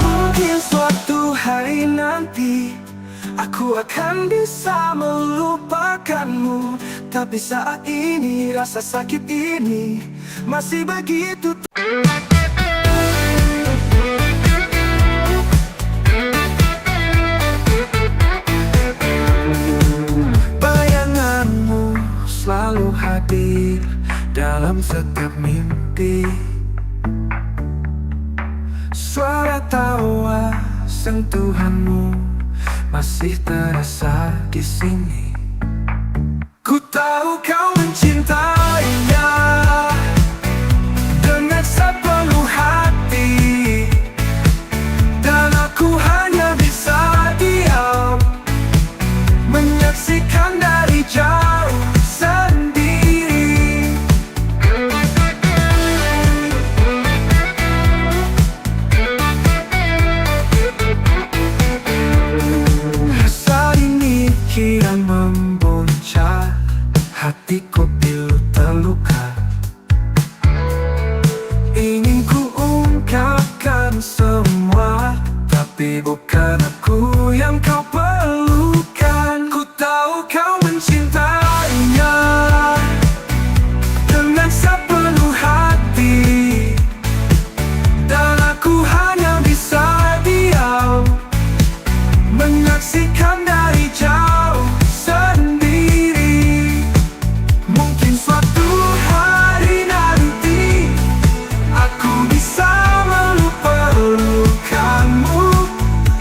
Mungkin suatu hari nanti aku akan bisa melupakanmu, Tapi saat ini rasa sakit ini masih begitu. Bayanganmu selalu hadir dalam setiap mimpi. Suara tawa sentuhanmu masih terasa di sini. Ku tahu kau mencintainya dengan sepenuh hati, dan aku hanya bisa diam menyaksikan dari jauh sendiri. Rasa ini kian membuncah, hatiku pilu terluka. Ingin ku ungkapkan semua, tapi bukan aku yang kau perlukan. Ku tahu kau mencintainya dengan sepenuh hati, dan aku hanya bisa diam menyaksikan dari jauh sendiri. Mungkin suatu hari nanti aku bisa melupakanmu,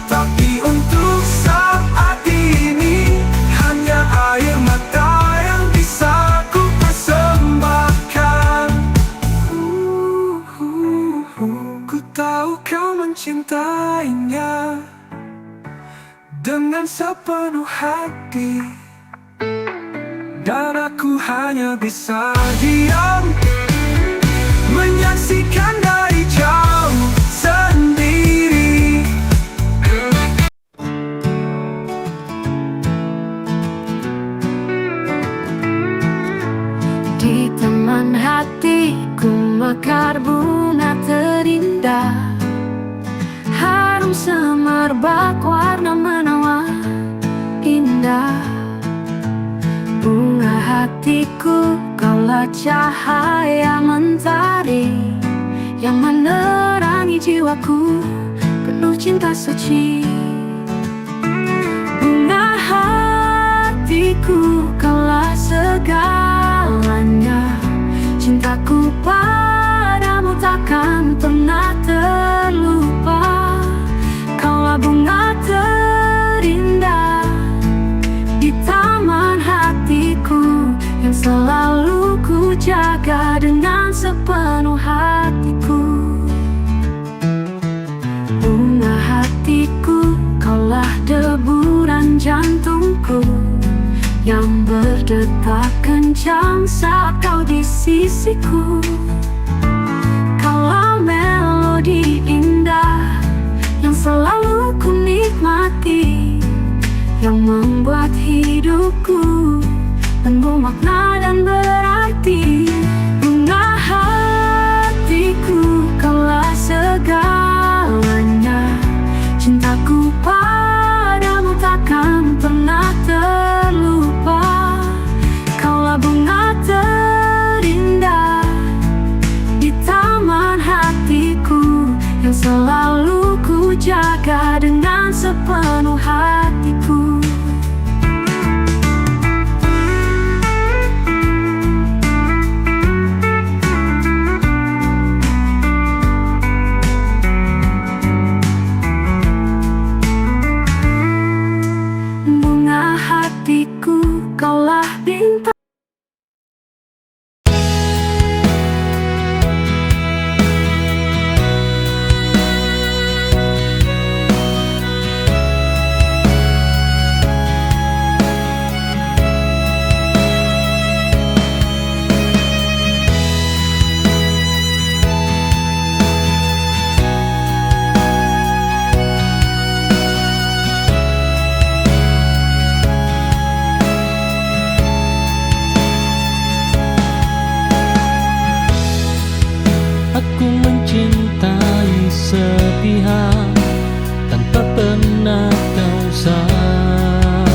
tapi untuk saat ini hanya air mata yang bisa ku persembahkan. Ku tahu kau mencintainya dengan sepenuh hati, dan aku hanya bisa diam menyaksikan dari jauh sendiri. Di taman hatiku mekar bunga terindah, harum semerbak warna menawan indah. Bunga hatiku, kaulah cahaya mentari yang menerangi jiwaku penuh cinta suci. Bunga hatiku, kaulah segalanya. Cintaku padamu takkan pernah terlupa. Kaulah bunga terindah di taman hatiku, yang selalu ku jaga dengan sepenuh hatiku. Bunga hatiku, kaulah deburan jantungku yang berdetak kencang saat kau di sisiku. Kaulah melodi indah yang selalu ku nikmati, yang membuat hidupku penuh makna dan berarti. Bunga hatiku, kaulah segalanya. Cintaku padamu takkan pernah terlupa. Kaulah bunga terindah di taman hatiku, yang selalu ku jaga dengan sepenuh hatiku. Bunga hatiku, kaulah bintang. Aku mencintai sepihak tanpa pernah kau sadari.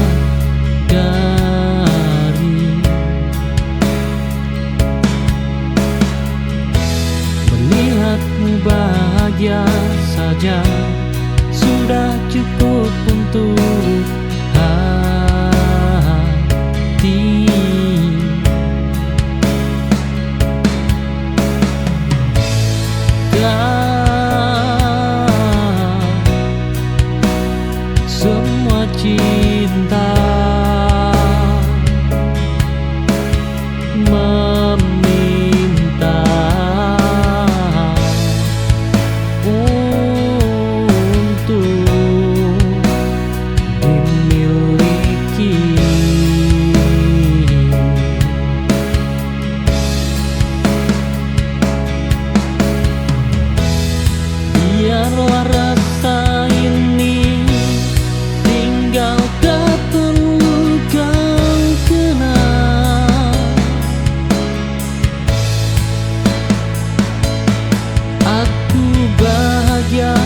bahagia saja sudah cukup untuk hati. Semua cinta meminta untuk dimiliki. Biarlah rasa ini tinggal, tak perlu kau kenal. Aku bahagia,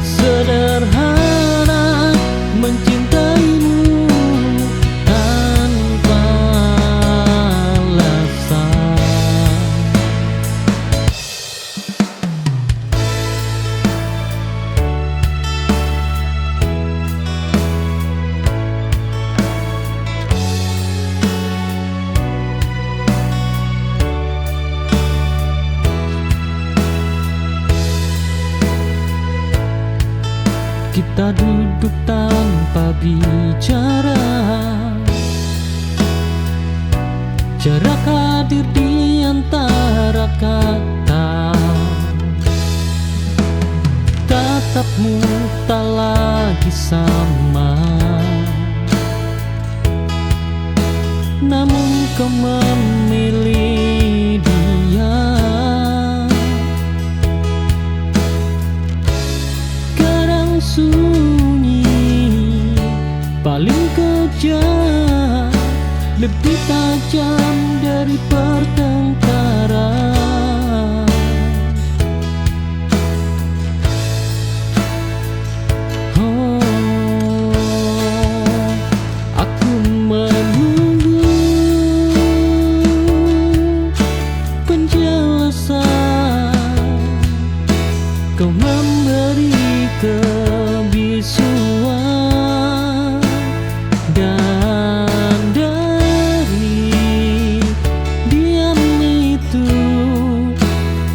sederhana mencintaimu tanpa alasan. Kita duduk tanpa bicara, jarak hadir di antara kata. Tatapmu tak lagi sama, namun kau memilih dia. Kadang sunyi paling kejam, lebih tajam dari pertengkaran. Oh, aku menunggu penjelasan, kau memberi kebisuan, dan dari diam itu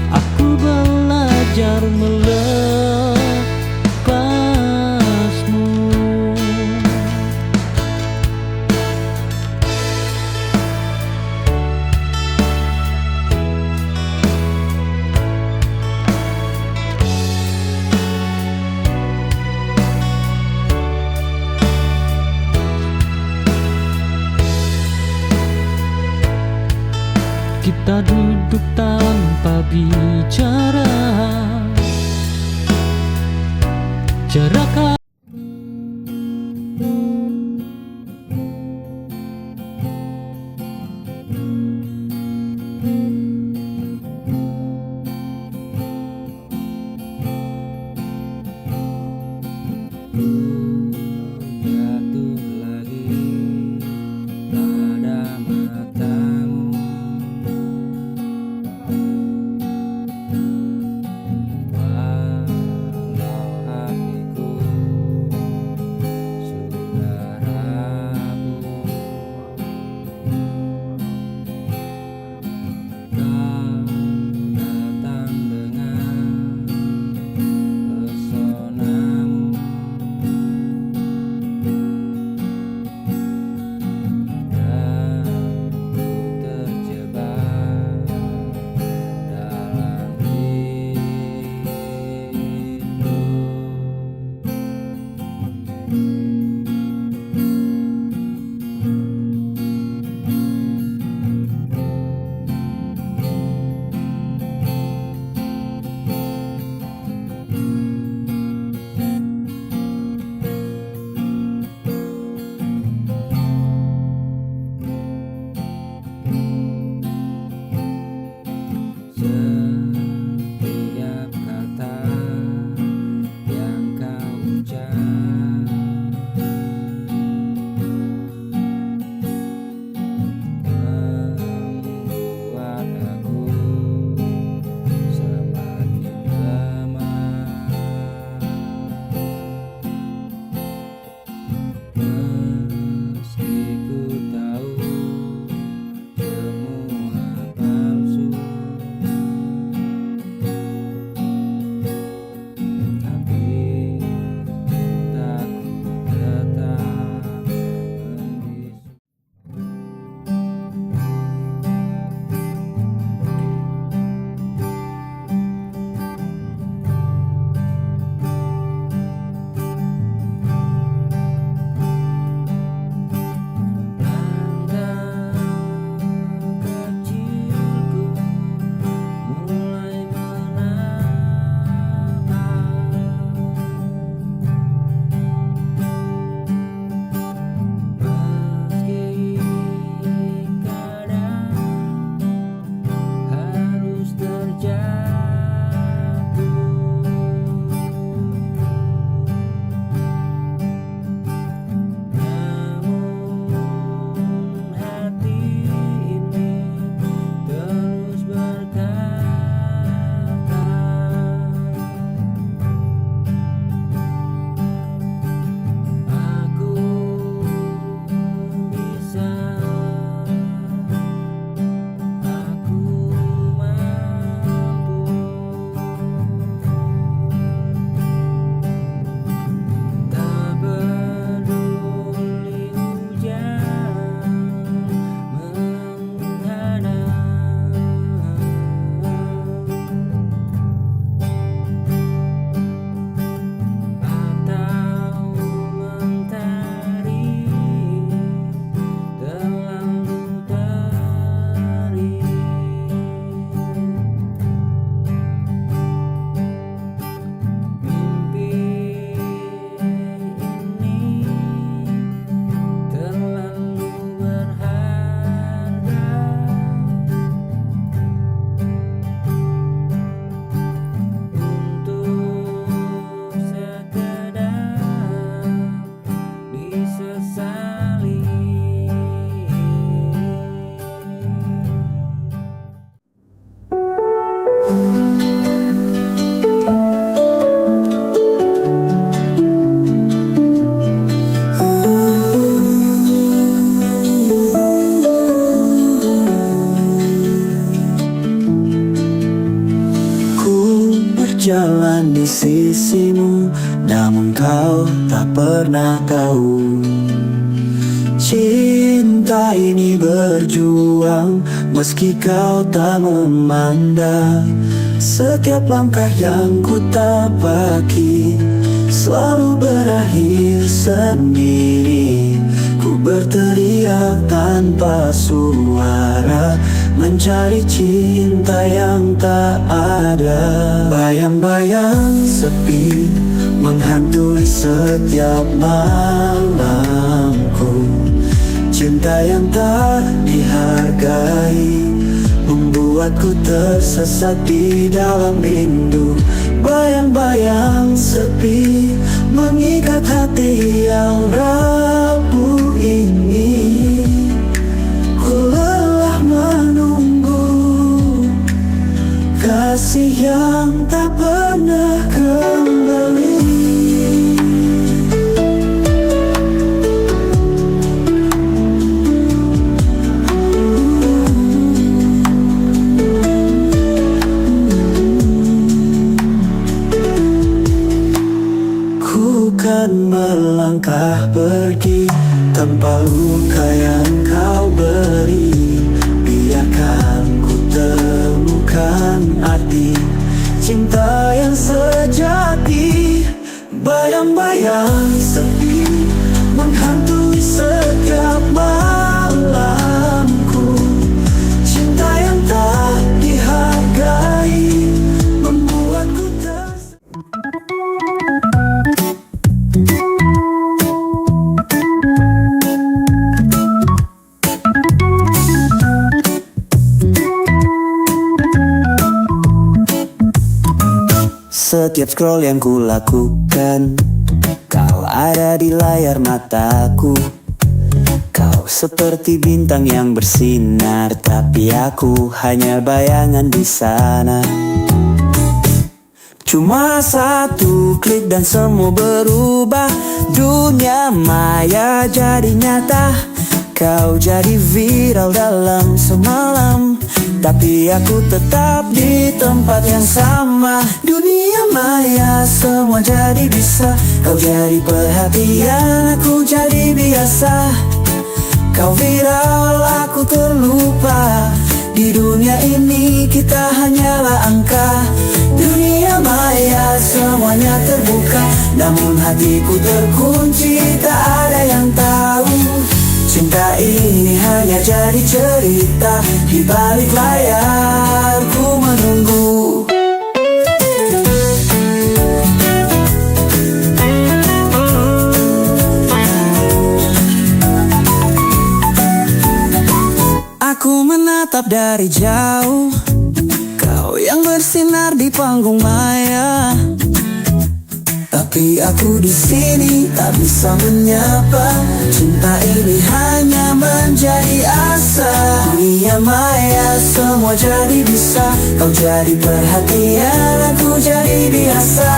aku belajar melepasmu. Kita duduk tanpa bicara, jarak jatuh lagi pada matamu. Walau hatiku berjalan di sisimu, namun kau tak pernah tahu. Cinta ini berjuang meski kau tak memandang. Setiap langkah yang ku tapaki selalu berakhir sendiri. Ku berteriak tanpa suara, mencari cinta yang tak ada. Bayang-bayang sepi menghantui setiap malamku. Cinta yang tak dihargai membuatku tersesat di dalam rindu. Bayang-bayang sepi mengikat hati yang rapuh ini. Ku lelah menunggu kasih yang tak pernah kembali. Kan melangkah pergi tanpa luka yang kau beri. Biarkan ku temukan arti cinta yang sejati. Bayang-bayang sepi menghantui setiap malamku. Cinta yang tak dihargai membuatku Setiap scroll yang ku lakukan, kau ada di layar mataku. Kau seperti bintang yang bersinar, tapi aku hanya bayangan di sana. Cuma satu klik dan semua berubah. Dunia maya jadi nyata. Kau jadi viral dalam semalam, tapi aku tetap di tempat yang sama. Dunia maya semua jadi bisa. Kau jadi perhatian, aku jadi biasa. Kau viral, aku terlupa. Di dunia ini kita hanyalah angka. Dunia maya semuanya terbuka, namun hatiku terkunci, tak ada yang tahu. Cinta ini hanya jadi cerita, di balik layar ku menunggu. Aku menatap dari jauh, kau yang bersinar di panggung maya. Tapi aku di sini tak bisa menyapa. Cinta ini hanya menjadi asa. Dunia maya semua jadi bisa. Kau jadi perhatian, aku jadi biasa.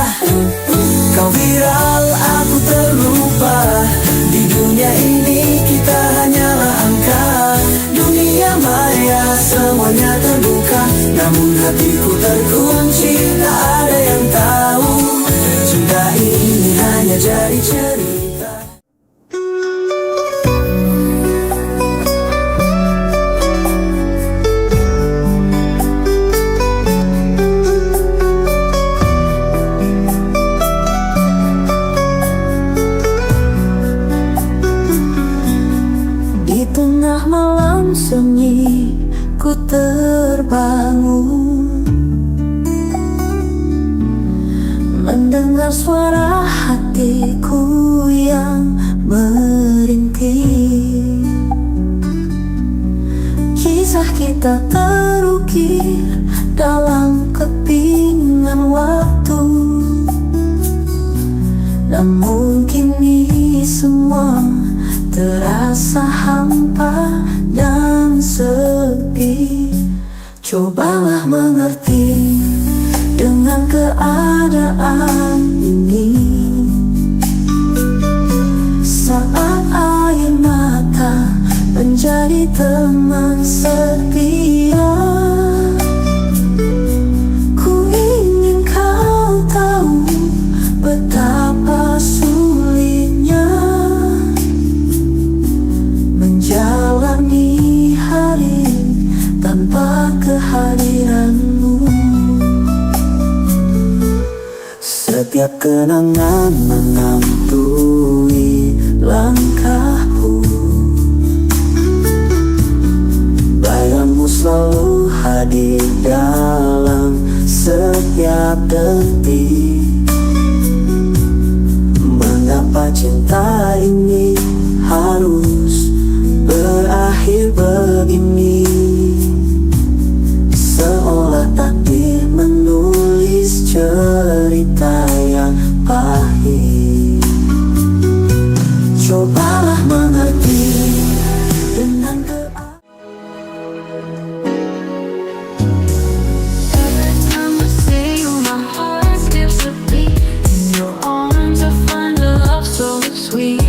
Kau viral, aku terlupa. Di dunia ini kita hanyalah angka. Dunia maya semuanya terbuka, namun hatiku terkunci, tak ada yang tahu. Cinta ini hanya jadi cerita. Di tengah malam sunyi, ku terbangun mendengar suara hatiku yang merintih. Kisah kita terukir dalam kepingan waktu, namun kini semua terasa hampa dan sepi. Cobalah mengerti dengan keadaan ini. Saat air mata menjadi teman setia, ku ingin kau Setiap kenangan menghantui langkahku, bayangmu selalu hadir dalam setiap detik. Mengapa cinta ini harus berakhir begini? Seolah takdir menulis cerita yang pahit. Cobalah mengerti dengan Every time I see you, my heart skips a beat. In your arms, I find a love so sweet.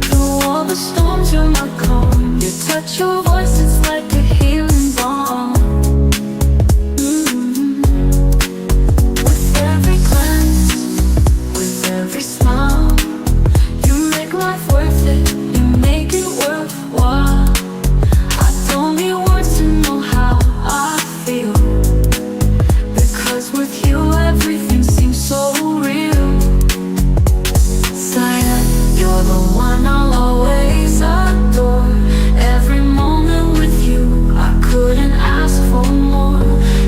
Through all the storms, you're my calm. Your touch, your voice, it's like a healing balm. With every glance, with every smile, you make life worth it. You make it worthwhile. I don't need words to know how I feel, because with you everything seems so real. Sayang, you're the one I'll always adore. Every moment with you, I couldn't ask for more.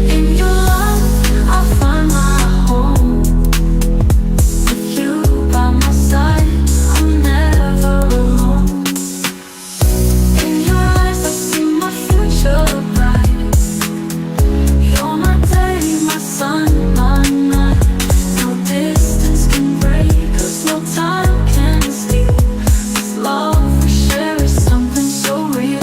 In your love, I find my home. With you by my side, I'm never alone. In your eyes, I see my future bright. You're my day, my sun, my night. No distance can break us, no time can steal. This love we share is something so real.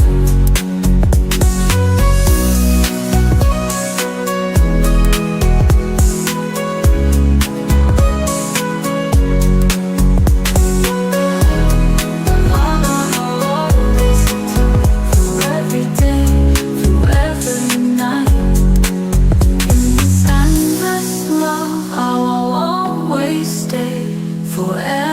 Through every day, through every night, in this endless love, I will always stay forever.